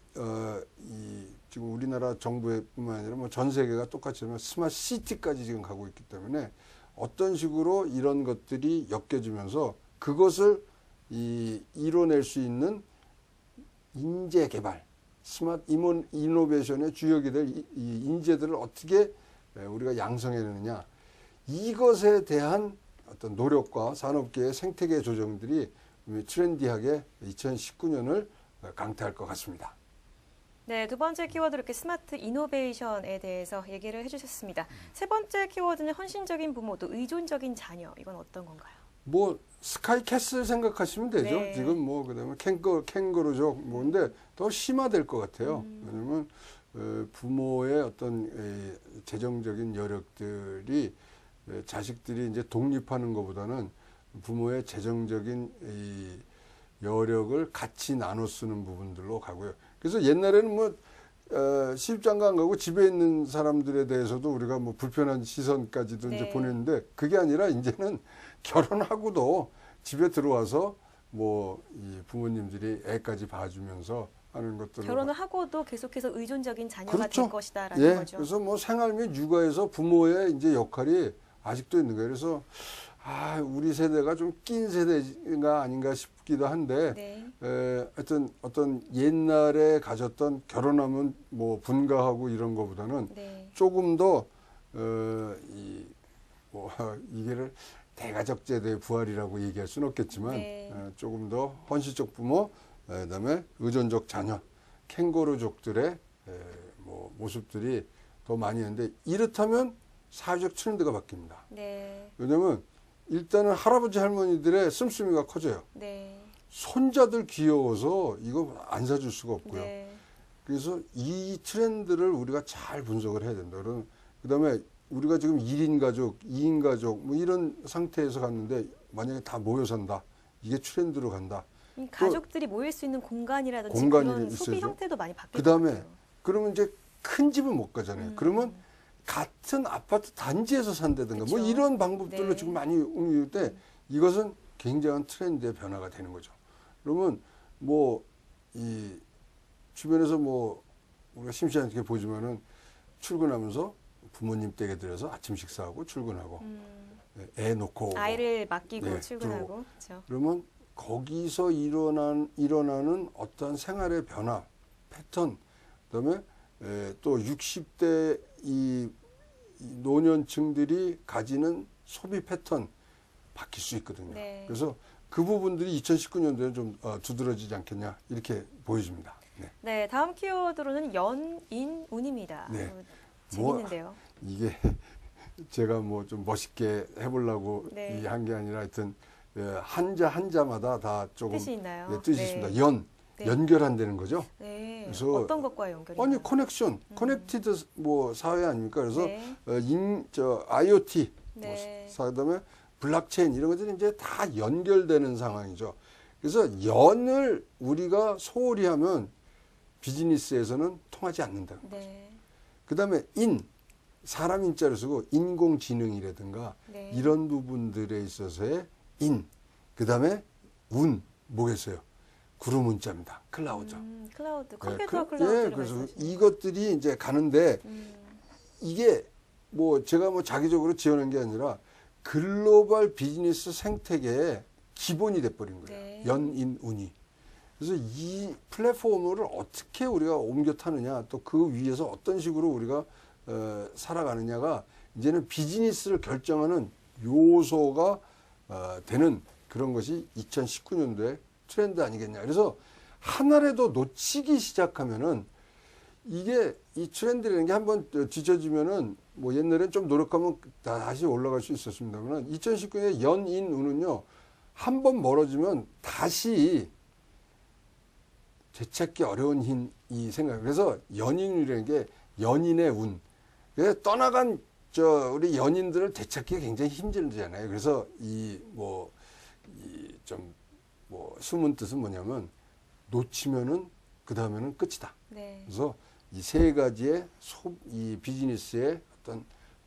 지금 우리나라 정부뿐만 아니라 뭐 전 세계가 똑같이 하면 스마트시티까지 지금 가고 있기 때문에 어떤 식으로 이런 것들이 엮여지면서 그것을 이뤄낼 수 있는 인재 개발, 스마트 이노베이션의 주역이 될 이 인재들을 어떻게 우리가 양성해내느냐, 이것에 대한 어떤 노력과 산업계의 생태계 조정들이 트렌디하게 2019년을 강타할 것 같습니다. 네, 두 번째 키워드로 이렇게 스마트 이노베이션에 대해서 얘기를 해주셨습니다. 세 번째 키워드는 헌신적인 부모, 또 의존적인 자녀. 이건 어떤 건가요? 뭐 스카이캐슬 생각하시면 되죠. 네. 지금 뭐 그다음에 캥거루족 뭐인데 더 심화될 것 같아요. 왜냐하면 부모의 어떤 재정적인 여력들이 자식들이 이제 독립하는 것보다는 부모의 재정적인 이 여력을 같이 나눠 쓰는 부분들로 가고요. 그래서 옛날에는 뭐 시집장가 안 가고 집에 있는 사람들에 대해서도 우리가 뭐 불편한 시선까지도 이제 네. 보냈는데, 그게 아니라 이제는 결혼하고도 집에 들어와서 뭐 이 부모님들이 애까지 봐주면서 하는 것들로 결혼을 하고도 계속해서 의존적인 자녀가 그렇죠. 될 것이다라는 예, 거죠. 그래서 뭐 생활 및 육아에서 부모의 이제 역할이 아직도 있는 거예요. 그래서 우리 세대가 좀 낀 세대가 아닌가 싶기도 한데, 네. 하여튼 어떤 옛날에 가졌던 결혼하면 뭐 분가하고 이런 거보다는 네. 조금 더 이게를 대가족 제도의 부활이라고 얘기할 수는 없겠지만 네. 조금 더 헌신적 부모, 그다음에 의존적 자녀, 캥거루족들의 뭐 모습들이 더 많이 있는데, 이렇다면 사회적 트렌드가 바뀝니다. 네. 왜냐하면 일단은 할아버지 할머니들의 씀씀이가 커져요. 네. 손자들 귀여워서 이거 안 사줄 수가 없고요. 네. 그래서 이 트렌드를 우리가 잘 분석을 해야 된다. 그다음에 우리가 지금 1인 가족, 2인 가족 뭐 이런 상태에서 갔는데, 만약에 다 모여 산다. 이게 트렌드로 간다. 가족들이 모일 수 있는 공간이라든지 공간이 그런 소비 있어야죠. 형태도 많이 바뀔 것 그다음에 같아요. 그러면 이제 큰 집은 못 가잖아요. 그러면 같은 아파트 단지에서 산다든가 그쵸. 뭐 이런 방법들로 네. 지금 많이 움직이는데, 이것은 굉장한 트렌드의 변화가 되는 거죠. 그러면 뭐 이 주변에서 뭐 우리가 심심찮게 보지만은 출근하면서 부모님 댁에 들어서 아침 식사하고 출근하고 애 놓고 오고. 아이를 맡기고 네, 출근하고. 그렇죠. 그러면 거기서 일어나는 어떤 생활의 변화, 패턴, 그다음에 또 60대 이 노년층들이 가지는 소비 패턴 바뀔 수 있거든요. 네. 그래서 그 부분들이 2019년도에 좀 두드러지지 않겠냐, 이렇게 보여집니다. 네. 네, 다음 키워드로는 연인운입니다. 네. 재밌는데요. 이게 제가 뭐 좀 멋있게 해보려고 네. 한 게 아니라, 하여튼 한자 한자마다 다 조금 뜻이 있나요? 뜻이 네. 있습니다. 네. 연결한다는 거죠. 네. 그래서 어떤 것과 연결이? 아니 커넥션, 커넥티드 뭐 사회 아닙니까? 그래서 네. IoT, 네. 그다음에 블록체인 이런 것들이 이제 다 연결되는 상황이죠. 그래서 연을 우리가 소홀히 하면 비즈니스에서는 통하지 않는다는 거죠. 네. 그다음에 사람 인자를 쓰고 인공지능이라든가 네. 이런 부분들에 있어서의 그다음에 뭐겠어요? 구름 문자입니다. 클라우드. 클라우드, 컴퓨터 클라우드를 그래서 말씀하시는 이것들이 이제 가는데, 이게 뭐 제가 뭐 자기적으로 지어낸 게 아니라 글로벌 비즈니스 생태계의 기본이 돼버린 거예요. 네. 연인운이. 그래서 이 플랫폼을 어떻게 우리가 옮겨 타느냐, 또 그 위에서 어떤 식으로 우리가 살아가느냐가 이제는 비즈니스를 결정하는 요소가 되는 그런 것이 2019년도에 트렌드 아니겠냐. 그래서 하나라도 놓치기 시작하면은 이게 이 트렌드라는 게 한번 뒤처지면은 뭐 옛날엔 좀 노력하면 다시 올라갈 수 있었습니다만, 2019년에 연인운은요, 한번 멀어지면 다시 되찾기 어려운 이 생각. 그래서 연인이라는 게 연인의 운. 떠나간 우리 연인들을 되찾기가 굉장히 힘들잖아요. 그래서 숨은 뜻은 뭐냐면 놓치면은 그 다음에는 끝이다. 네. 그래서 이 세 가지의 이 비즈니스의 어떤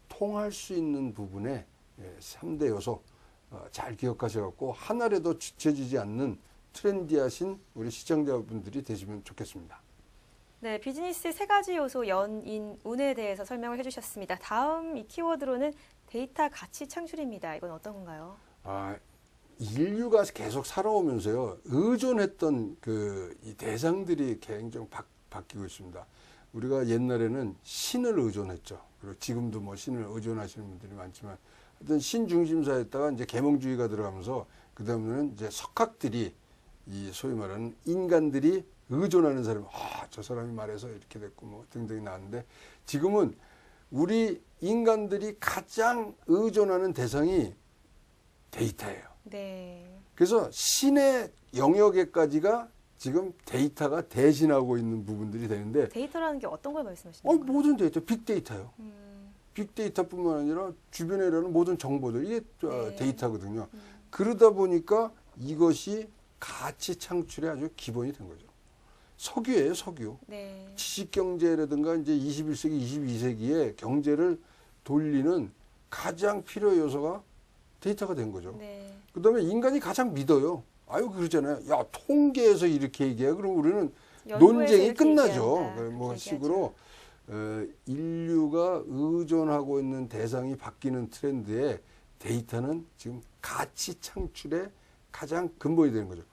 통할 수 있는 부분의 3대 요소 잘 기억하셔갖고 하나라도 뒤처지지 않는 트렌디하신 우리 시청자분들이 되시면 좋겠습니다. 네, 비즈니스 세 가지 요소 연인, 운에 대해서 설명을 해주셨습니다. 다음 이 키워드로는 데이터 가치 창출입니다. 이건 어떤 건가요? 인류가 계속 살아오면서요, 의존했던 이 대상들이 굉장히 바뀌고 있습니다. 우리가 옛날에는 신을 의존했죠. 그리고 지금도 뭐 신을 의존하시는 분들이 많지만, 하여튼 신 중심사였다가 이제 계몽주의가 들어가면서, 그 다음에는 이제 석학들이 이 소위 말하는 인간들이 의존하는 사람, 저 사람이 말해서 이렇게 됐고 뭐 등등이 나왔는데, 지금은 우리 인간들이 가장 의존하는 대상이 데이터예요. 네. 그래서 신의 영역에까지가 지금 데이터가 대신하고 있는 부분들이 되는데, 데이터라는 게 어떤 걸 말씀하시는 거예요? 모든 데이터, 빅데이터요. 빅데이터뿐만 아니라 주변에 일어나는 모든 정보들, 이게 네. 데이터거든요. 그러다 보니까 이것이 가치 창출의 아주 기본이 된 거죠. 석유예요, 석유. 네. 지식경제라든가 이제 21세기, 22세기에 경제를 돌리는 가장 필요 요소가 데이터가 된 거죠. 네. 그 다음에 인간이 가장 믿어요. 그러잖아요. 야, 통계에서 이렇게 얘기해. 그럼 우리는 논쟁이 끝나죠. 뭐 식으로 인류가 의존하고 있는 대상이 바뀌는 트렌드에 데이터는 지금 가치 창출의 가장 근본이 되는 거죠.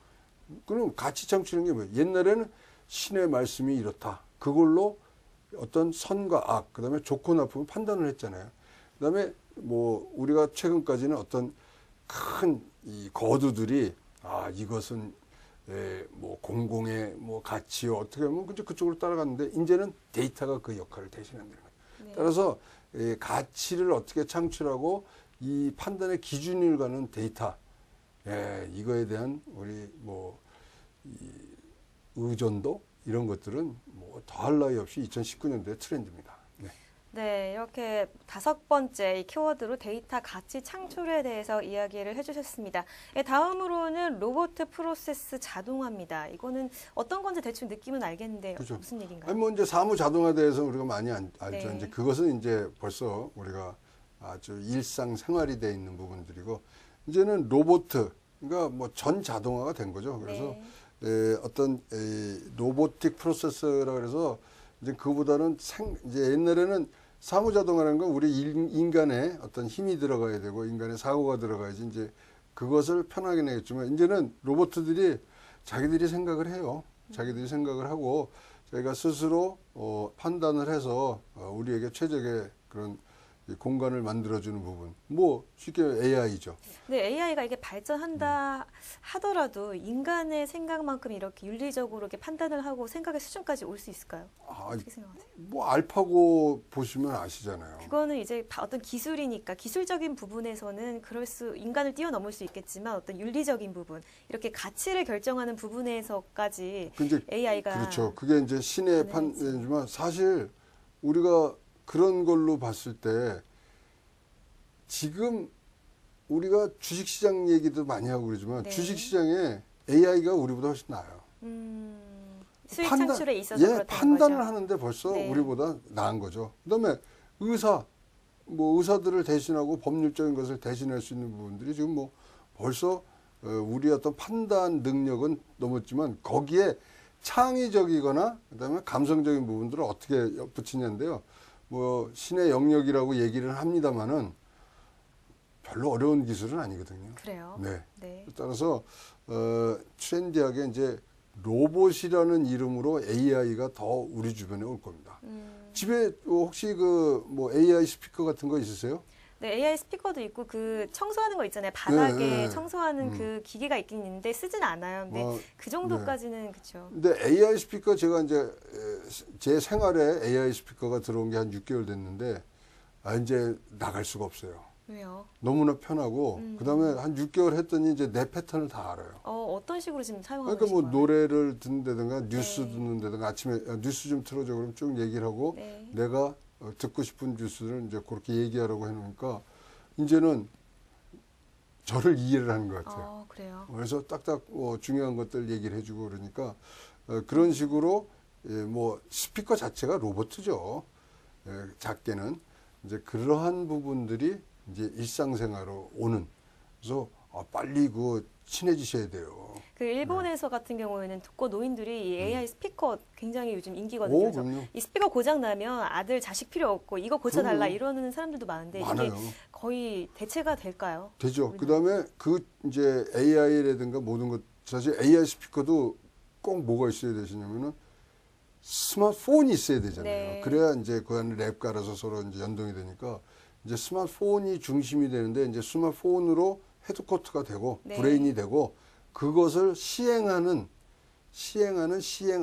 그럼 가치 창출인 게 뭐예요? 옛날에는 신의 말씀이 이렇다. 그걸로 어떤 선과 악, 그 다음에 좋고 나쁨을 판단을 했잖아요. 그 다음에 뭐 우리가 최근까지는 어떤 큰 이 거두들이 이것은 뭐 공공의 뭐 가치요 어떻게 하면 그쪽으로 따라갔는데, 이제는 데이터가 그 역할을 대신한다는 거예요. 네. 따라서 가치를 어떻게 창출하고 이 판단의 기준을 가는 데이터, 이거에 대한 우리 이 의존도 이런 것들은 뭐 더할 나위 없이 2019년도의 트렌드입니다. 네. 네, 이렇게 5번째 이 키워드로 데이터 가치 창출에 대해서 이야기를 해주셨습니다. 다음으로는 로봇 프로세스 자동화입니다. 이거는 어떤 건지 대충 느낌은 알겠는데 그렇죠. 무슨 얘기인가요? 뭐 이제 사무 자동화에 대해서 우리가 많이 알죠. 네. 이제 그것은 이제 벌써 우리가 아주 일상 생활이 돼 있는 부분들이고, 이제는 로봇, 그러니까 뭐 전 자동화가 된 거죠. 그래서 네. 어떤 로보틱 프로세서라 그래서 이제 그보다는 이제 옛날에는 사무 자동화라는 건 우리 인간의 어떤 힘이 들어가야 되고 인간의 사고가 들어가야지 이제 그것을 편하게 내겠지만, 이제는 로봇들이 자기들이 생각을 해요. 자기들이 생각을 하고 저희가 스스로 판단을 해서 우리에게 최적의 그런 공간을 만들어주는 부분, 뭐 쉽게 AI죠. 네, AI가 이게 발전한다 하더라도 인간의 생각만큼 이렇게 윤리적으로 이렇게 판단을 하고 생각의 수준까지 올 수 있을까요? 어떻게 생각하세요? 뭐 알파고 보시면 아시잖아요. 그거는 이제 어떤 기술이니까 기술적인 부분에서는 인간을 뛰어넘을 수 있겠지만 어떤 윤리적인 부분, 이렇게 가치를 결정하는 부분에서까지 AI가 그렇죠. 그게 이제 신의 판단이지만, 사실 우리가 그런 걸로 봤을 때 지금 우리가 주식시장 얘기도 많이 하고 그러지만, 네. 주식시장에 AI가 우리보다 훨씬 나아요. 수익 창출에 있어서 그렇다는 판단을 거죠. 하는데 벌써 네. 우리보다 나은 거죠. 그다음에 의사들을 대신하고 법률적인 것을 대신할 수 있는 부분들이 지금 뭐 벌써 우리 어떤 판단 능력은 넘었지만, 거기에 창의적이거나 그다음에 감성적인 부분들을 어떻게 붙이냐인데요. 뭐 신의 영역이라고 얘기를 합니다만은 별로 어려운 기술은 아니거든요. 그래요? 네. 네. 따라서 트렌디하게 이제 로봇이라는 이름으로 AI가 더 우리 주변에 올 겁니다. 집에 혹시 뭐 AI 스피커 같은 거 있으세요? 네, AI 스피커도 있고 청소하는 거 있잖아요. 바닥에 네. 청소하는 그 기계가 있긴 있는데 쓰진 않아요. 근데 그 정도까지는 그렇죠. 근데 AI 스피커, 제가 이제 제 생활에 AI 스피커가 들어온 게 한 6개월 됐는데 이제 나갈 수가 없어요. 왜요? 너무나 편하고 그다음에 한 6개월 했더니 이제 내 패턴을 다 알아요. 어떤 식으로 지금 사용하고 그러니까 뭐 계신 거예요? 노래를 듣는다든가 뉴스 네. 듣는다든가 아침에 뉴스 좀 틀어줘 그러면 쭉 얘기를 하고 네. 내가 듣고 싶은 뉴스를 이제 그렇게 얘기하라고 해놓으니까 이제는 저를 이해를 하는 것 같아요. 그래요. 그래서 딱딱 중요한 것들 얘기를 해주고 그러니까 그런 식으로 뭐 스피커 자체가 로봇이죠. 작게는 이제 그러한 부분들이 이제 일상생활로 오는. 그래서 빨리 친해지셔야 돼요. 그 일본에서 같은 경우에는 독거 노인들이 이 AI 스피커 굉장히 요즘 인기거든요. 그래서 그럼요. 이 스피커 고장 나면 아들 자식 필요 없고 이거 고쳐달라 그럼요. 이러는 사람들도 많은데 많아요. 이게 거의 대체가 될까요? 되죠. 그다음에 이제 AI라든가 모든 것 사실 AI 스피커도 꼭 뭐가 있어야 되시냐면은 스마트폰이 있어야 되잖아요. 네. 그래야 이제 그 안에 랩 깔아서 서로 이제 연동이 되니까 이제 스마트폰이 중심이 되는데 이제 스마트폰으로 헤드코트가 되고 네. 브레인이 되고 그것을 시행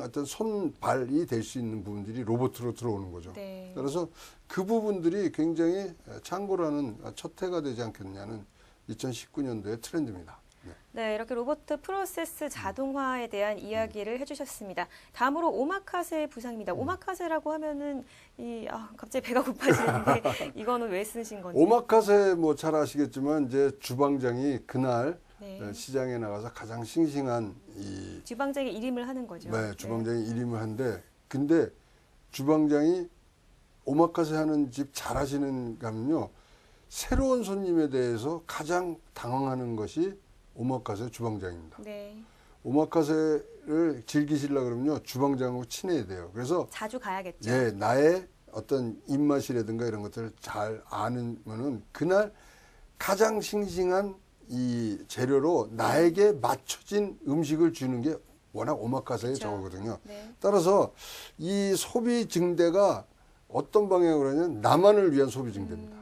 어떤 손발이 될 수 있는 부분들이 로봇으로 들어오는 거죠. 네. 그래서 그 부분들이 굉장히 참고라는 첫 해가 되지 않겠느냐는 2019년도의 트렌드입니다. 네. 네, 이렇게 로봇 프로세스 자동화에 대한 이야기를 해주셨습니다. 다음으로 오마카세 부상입니다. 오마카세라고 하면은 갑자기 배가 고파지는데 이거는 왜 쓰신 건지? 오마카세 뭐 잘 아시겠지만 이제 주방장이 그날 네. 시장에 나가서 가장 싱싱한 주방장이 일임을 하는 거죠. 네, 주방장이 일임을 한데 근데 주방장이 오마카세 하는 집 잘하시는 가면요 새로운 손님에 대해서 가장 당황하는 것이 오마카세 주방장입니다. 네. 오마카세를 즐기시려고 그러면요 주방장하고 친해야 돼요. 그래서 자주 가야겠죠. 예, 나의 어떤 입맛이라든가 이런 것들을 잘 아는면은 그날 가장 싱싱한 이 재료로 나에게 맞춰진 음식을 주는 게 워낙 오마카세의 그쵸. 저거거든요. 네. 따라서 이 소비 증대가 어떤 방향으로 하냐면 나만을 위한 소비 증대입니다.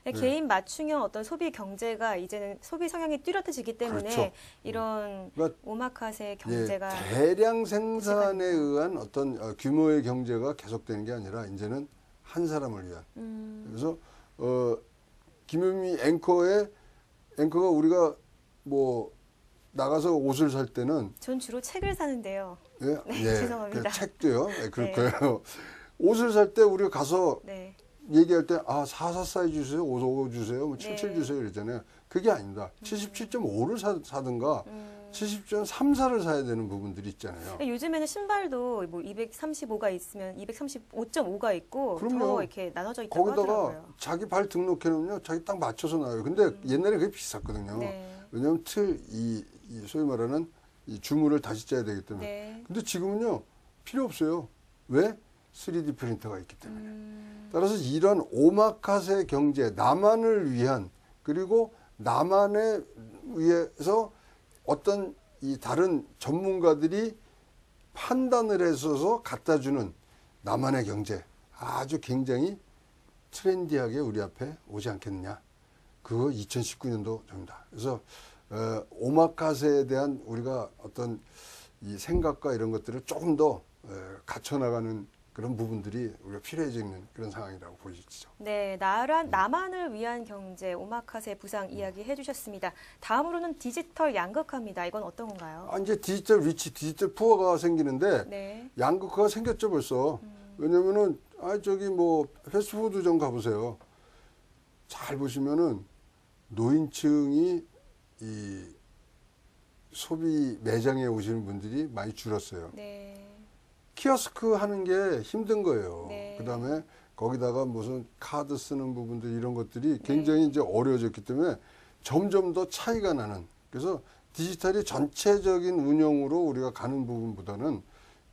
네. 개인 맞춤형 어떤 소비 경제가 이제는 소비 성향이 뚜렷해지기 때문에 그렇죠. 이런 그러니까 오마카세 경제가 대량 생산에 의한 어떤 규모의 경제가 계속되는 게 아니라 이제는 한 사람을 위한. 그래서 김현미 앵커가 우리가 뭐 나가서 옷을 살 때는 전 주로 책을 사는데요. 네, 죄송합니다. 그 책도요. 네, 그럴 네. 거예요. 옷을 살 때 우리가 가서 네. 얘기할 때 44 사이즈 주세요, 55 주세요, 뭐 77 네. 주세요 이러잖아요. 그게 아닙니다. 77.5를 사든가 70.34를 사야 되는 부분들이 있잖아요. 요즘에는 신발도 뭐 235가 있으면 235.5가 있고 그럼요. 더 이렇게 나눠져 있다고 거기다가 하더라고요. 자기 발 등록해놓으면요, 자기 딱 맞춰서 나와요. 근데 옛날에 그게 비쌌거든요. 네. 왜냐하면 이 소위 말하는 이 주문을 다시 짜야 되기 때문에. 네. 근데 지금은요, 필요 없어요. 왜? 3D 프린터가 있기 때문에. 따라서 이런 오마카세 경제, 나만을 위한, 그리고 나만에 의해서 어떤 이 다른 전문가들이 판단을 해서 갖다 주는 나만의 경제, 아주 굉장히 트렌디하게 우리 앞에 오지 않겠느냐. 그거 2019년도 됩니다. 그래서 오마카세에 대한 우리가 어떤 이 생각과 이런 것들을 조금 더 갖춰나가는 그런 부분들이 우리가 필요해지는 그런 상황이라고 보시죠. 네, 나만을 위한 경제 오마카세 부상 이야기 해주셨습니다. 다음으로는 디지털 양극화입니다. 이건 어떤 건가요? 이제 디지털 리치, 디지털 푸어가 생기는데 네. 양극화가 생겼죠 벌써. 왜냐면은 저기 뭐 패스트푸드점 가보세요. 잘 보시면은 노인층이 이 소비 매장에 오시는 분들이 많이 줄었어요. 네. 키오스크 하는 게 힘든 거예요. 네. 그다음에 거기다가 무슨 카드 쓰는 부분들 이런 것들이 굉장히 이제 어려워졌기 때문에 점점 더 차이가 나는. 그래서 디지털이 전체적인 운영으로 우리가 가는 부분보다는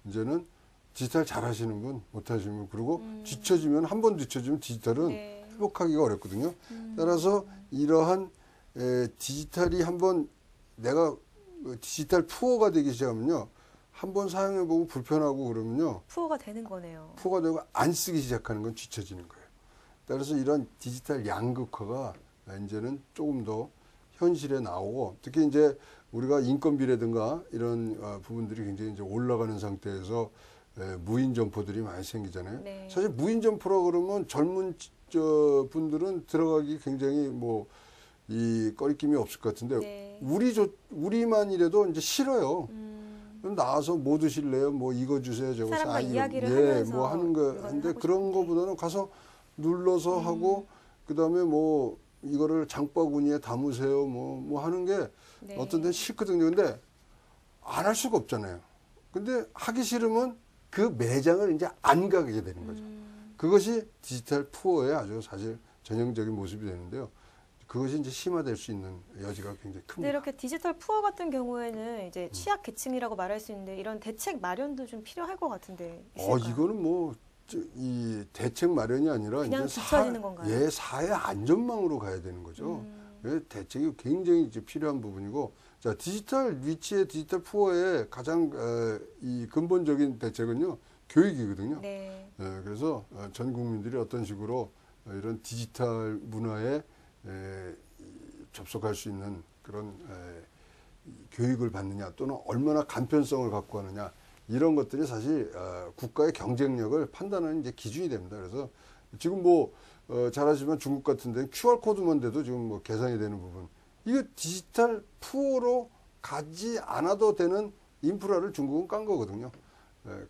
이제는 디지털 잘하시는 분, 못하시는 분, 그리고 뒤처지면 한 번 뒤처지면 디지털은 네. 회복하기가 어렵거든요. 따라서 이러한 디지털이 한번 내가 디지털 푸어가 되기 시작하면요. 한번 사용해보고 불편하고 그러면요. 푸어가 되는 거네요. 푸어가 되고 안 쓰기 시작하는 건 뒤처지는 거예요. 따라서 이런 디지털 양극화가 이제는 조금 더 현실에 나오고 특히 이제 우리가 인건비라든가 이런 부분들이 굉장히 이제 올라가는 상태에서 무인 점포들이 많이 생기잖아요. 네. 사실 무인 점포라 그러면 젊은 저 분들은 들어가기 굉장히 뭐 이 꺼리낌이 없을 것 같은데 네. 우리만이라도 이제 싫어요. 그럼 나와서 뭐 드실래요? 뭐 이거 주세요, 저거 사람과 이거, 이야기를 예, 하면서 뭐 하는 거 물건을 한데 하고 그런 싶은데. 거보다는 가서 눌러서 하고 그다음에 뭐 이거를 장바구니에 담으세요, 뭐 하는 게 네. 어떤 데는 싫거든요. 근데 안 할 수가 없잖아요. 근데 하기 싫으면 그 매장을 이제 안 가게 되는 거죠. 그것이 디지털 푸어의 아주 사실 전형적인 모습이 되는데요. 그것이 이제 심화될 수 있는 여지가 굉장히 큽니다. 근데 이렇게 디지털 푸어 같은 경우에는 이제 취약 계층이라고 말할 수 있는데 이런 대책 마련도 좀 필요할 것 같은데 있을까요? 이거는 뭐 이 대책 마련이 아니라 그냥 이제 뒤처지는 건가요? 예, 사회 안전망으로 가야 되는 거죠. 예, 대책이 굉장히 이제 필요한 부분이고, 자, 디지털 위치의 디지털 푸어의 가장 이 근본적인 대책은요, 교육이거든요. 네. 예, 그래서 전 국민들이 어떤 식으로 이런 디지털 문화에 접속할 수 있는 그런 이 교육을 받느냐 또는 얼마나 간편성을 갖고 하느냐 이런 것들이 사실 국가의 경쟁력을 판단하는 이제 기준이 됩니다. 그래서 지금 뭐 잘 아시지만 중국 같은 데는 QR 코드만 돼도 지금 뭐 계산이 되는 부분, 이거 디지털 푸어로 가지 않아도 되는 인프라를 중국은 깐 거거든요.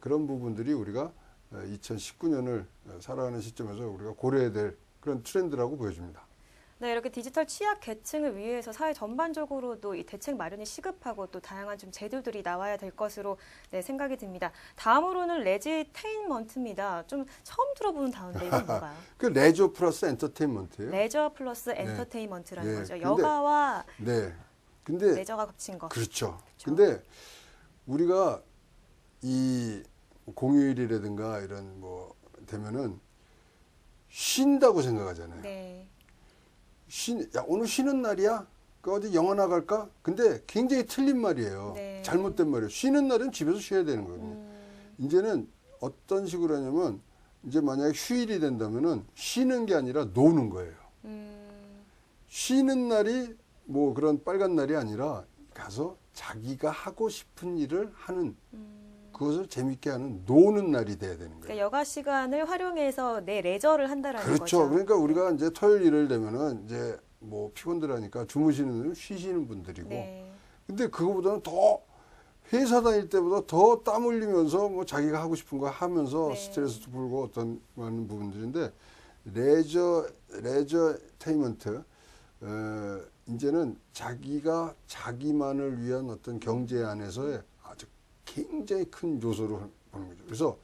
그런 부분들이 우리가 2019년을 살아가는 시점에서 우리가 고려해야 될 그런 트렌드라고 보여집니다. 네, 이렇게 디지털 취약 계층을 위해서 사회 전반적으로도 이 대책 마련이 시급하고 또 다양한 좀 제도들이 나와야 될 것으로 네, 생각이 듭니다. 다음으로는 레지테인먼트입니다. 좀 처음 들어보는 단어인데 이건 뭔가요? 그 레저 플러스 엔터테인먼트예요. 레저 플러스 엔터테인먼트라는 네, 거죠. 근데- 여가와 네. 근데 레저가 겹친 거. 그렇죠. 그렇죠. 근데 우리가 이 공휴일이라든가 이런 뭐 되면은 쉰다고 생각하잖아요. 네. 야, 오늘 쉬는 날이야? 그 어디 영화 나갈까? 근데 굉장히 틀린 말이에요. 네. 잘못된 말이에요. 쉬는 날은 집에서 쉬어야 되는 거거든요. 이제는 어떤 식으로 하냐면 이제 만약에 휴일이 된다면은 쉬는 게 아니라 노는 거예요. 쉬는 날이 뭐 그런 빨간 날이 아니라 가서 자기가 하고 싶은 일을 하는 그것을 재밌게 하는 노는 날이 돼야 되는 거예요. 그러니까 여가 시간을 활용해서 내 레저를 한다라는 그렇죠. 거죠. 그러니까 우리가 이제 토요일 일요일 되면은 이제 뭐 피곤들 하니까 주무시는 분은 쉬시는 분들이고. 네. 근데 그거보다는 더 회사 다닐 때보다 더 땀 흘리면서 뭐 자기가 하고 싶은 거 하면서 네. 스트레스도 풀고 어떤 많은 부분들인데 레저테이먼트 이제는 자기가 자기만을 위한 어떤 경제 안에서의 아주 굉장히 큰 요소로 보는 거죠. 그래서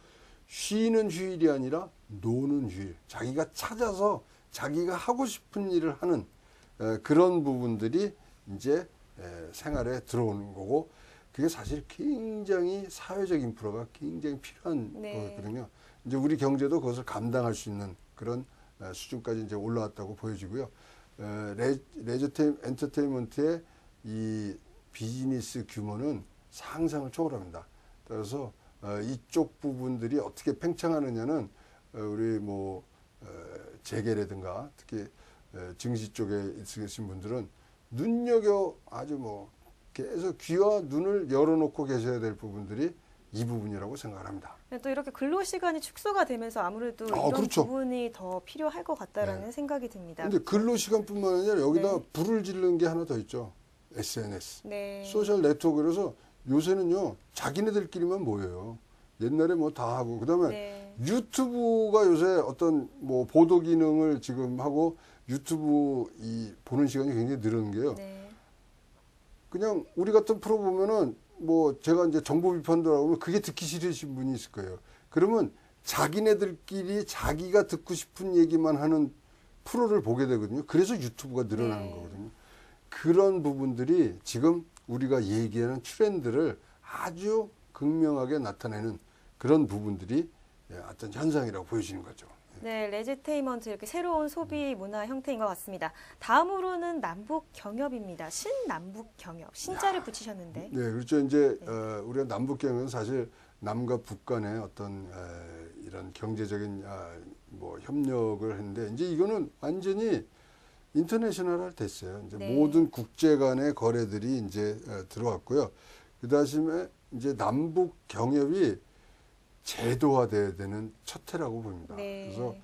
쉬는 휴일이 아니라 노는 휴일. 자기가 찾아서 자기가 하고 싶은 일을 하는 그런 부분들이 이제 생활에 들어오는 거고, 그게 사실 굉장히 사회적 인프라가 굉장히 필요한 네. 거거든요. 이제 우리 경제도 그것을 감당할 수 있는 그런 수준까지 이제 올라왔다고 보여지고요. 레저 엔터테인먼트의 이 비즈니스 규모는 상상을 초월합니다. 따라서 이쪽 부분들이 어떻게 팽창하느냐는 우리 뭐 재계라든가 특히 증시 쪽에 있으신 분들은 눈여겨 아주 뭐 계속 귀와 눈을 열어놓고 계셔야 될 부분들이 이 부분이라고 생각합니다. 또 이렇게 근로 시간이 축소가 되면서 아무래도 이런 그렇죠. 부분이 더 필요할 것 같다라는 네. 생각이 듭니다. 근데 근로 시간뿐만 아니라 여기다 네. 불을 지르는 게 하나 더 있죠. SNS. 네. 소셜 네트워크. 그래서 요새는요, 자기네들끼리만 모여요. 옛날에 뭐 다 하고. 그 다음에 네. 유튜브가 요새 어떤 뭐 보도 기능을 지금 하고 유튜브 보는 시간이 굉장히 늘은 게요. 네. 그냥 우리 같은 프로 보면은 뭐 제가 이제 정보 비판도라고 하면 그게 듣기 싫으신 분이 있을 거예요. 그러면 자기네들끼리 자기가 듣고 싶은 얘기만 하는 프로를 보게 되거든요. 그래서 유튜브가 늘어나는 네. 거거든요. 그런 부분들이 지금 우리가 얘기하는 트렌드를 아주 극명하게 나타내는 그런 부분들이 어떤 현상이라고 보여지는 거죠. 네, 레지테이먼트 이렇게 새로운 소비 문화 형태인 것 같습니다. 다음으로는 남북 경협입니다. 신남북 경협. 신자를 붙이셨는데. 네, 그렇죠. 이제 우리가 남북 경협은 사실 남과 북 간의 어떤 이런 경제적인 뭐 협력을 했는데 이제 이거는 완전히 인터내셔널화 됐어요. 이제 네. 모든 국제 간의 거래들이 이제 들어왔고요. 그 다음에 이제 남북 경협이 제도화돼야 되는 첫 해라고 봅니다. 네. 그래서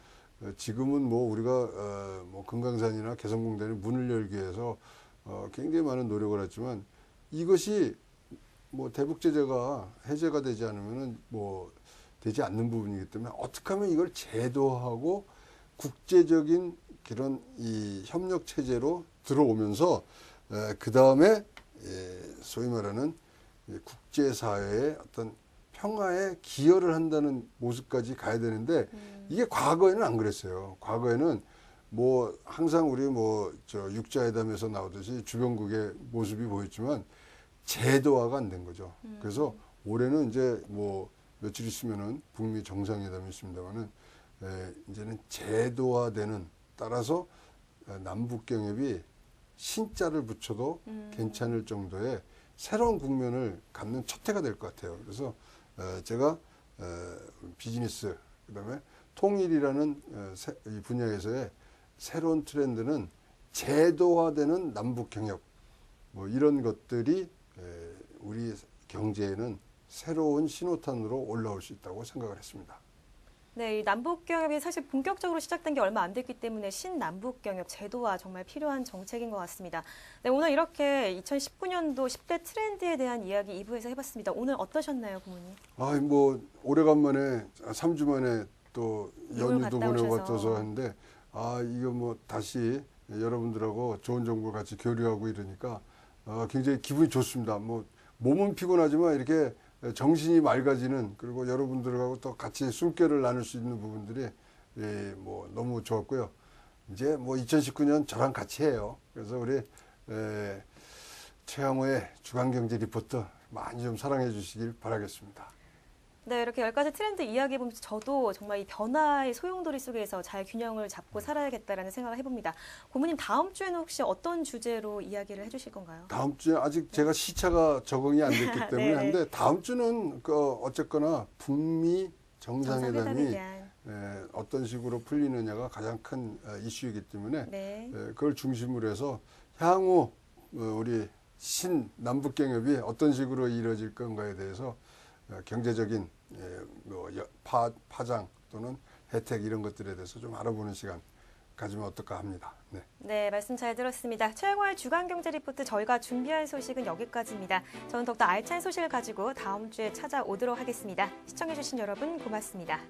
지금은 뭐 우리가 뭐 금강산이나 개성공단이 문을 열기 위해서 굉장히 많은 노력을 했지만 이것이 뭐 대북 제재가 해제가 되지 않으면은 뭐 되지 않는 부분이기 때문에 어떻게 하면 이걸 제도하고 국제적인 그런 이 협력 체제로 들어오면서 그 다음에 소위 말하는 국제사회의 어떤 평화에 기여를 한다는 모습까지 가야 되는데 이게 과거에는 안 그랬어요. 과거에는 뭐 항상 우리 뭐 저 육자회담에서 나오듯이 주변국의 모습이 보였지만 제도화가 안 된 거죠. 그래서 올해는 이제 뭐 며칠 있으면은 북미 정상회담이 있습니다만은 이제는 제도화되는 따라서 남북 경협이 신자를 붙여도 괜찮을 정도의 새로운 국면을 갖는 첫 해가 될 것 같아요. 그래서 제가 비즈니스 그다음에 통일이라는 이 분야에서의 새로운 트렌드는 제도화되는 남북 경협 뭐 이런 것들이 우리 경제에는 새로운 신호탄으로 올라올 수 있다고 생각을 했습니다. 네, 이 남북 경협이 사실 본격적으로 시작된 게 얼마 안 됐기 때문에 신남북 경협 제도화 정말 필요한 정책인 것 같습니다. 네, 오늘 이렇게 2019년도 10대 트렌드에 대한 이야기 2부에서 해봤습니다. 오늘 어떠셨나요, 부모님? 뭐 오래간만에 3주 만에 또 연휴도 갔다 보내고 오셔서. 갔어서 하는데 이거 뭐 다시 여러분들하고 좋은 정보 같이 교류하고 이러니까 굉장히 기분이 좋습니다. 뭐 몸은 피곤하지만 이렇게 정신이 맑아지는 그리고 여러분들하고 또 같이 숨결을 나눌 수 있는 부분들이 뭐 너무 좋았고요. 이제 뭐 2019년 저랑 같이 해요. 그래서 우리 최양호의 주간경제 리포터 많이 좀 사랑해 주시길 바라겠습니다. 네, 이렇게 10가지 트렌드 이야기 보면서 저도 정말 이 변화의 소용돌이 속에서 잘 균형을 잡고 살아야겠다라는 생각을 해봅니다. 고모님 다음 주에는 혹시 어떤 주제로 이야기를 해주실 건가요? 다음 주에 아직 제가 시차가 적응이 안 됐기 때문에 네네. 한데 다음 주는 어쨌거나 북미 정상회담이 대한. 어떤 식으로 풀리느냐가 가장 큰 이슈이기 때문에 네. 그걸 중심으로 해서 향후 우리 신남북 경협이 어떤 식으로 이루어질 건가에 대해서 경제적인 파장 또는 혜택 이런 것들에 대해서 좀 알아보는 시간 가지면 어떨까 합니다. 네. 네, 말씀 잘 들었습니다. 최영호의 주간경제 리포트 저희가 준비한 소식은 여기까지입니다. 저는 더욱더 알찬 소식을 가지고 다음 주에 찾아오도록 하겠습니다. 시청해주신 여러분 고맙습니다.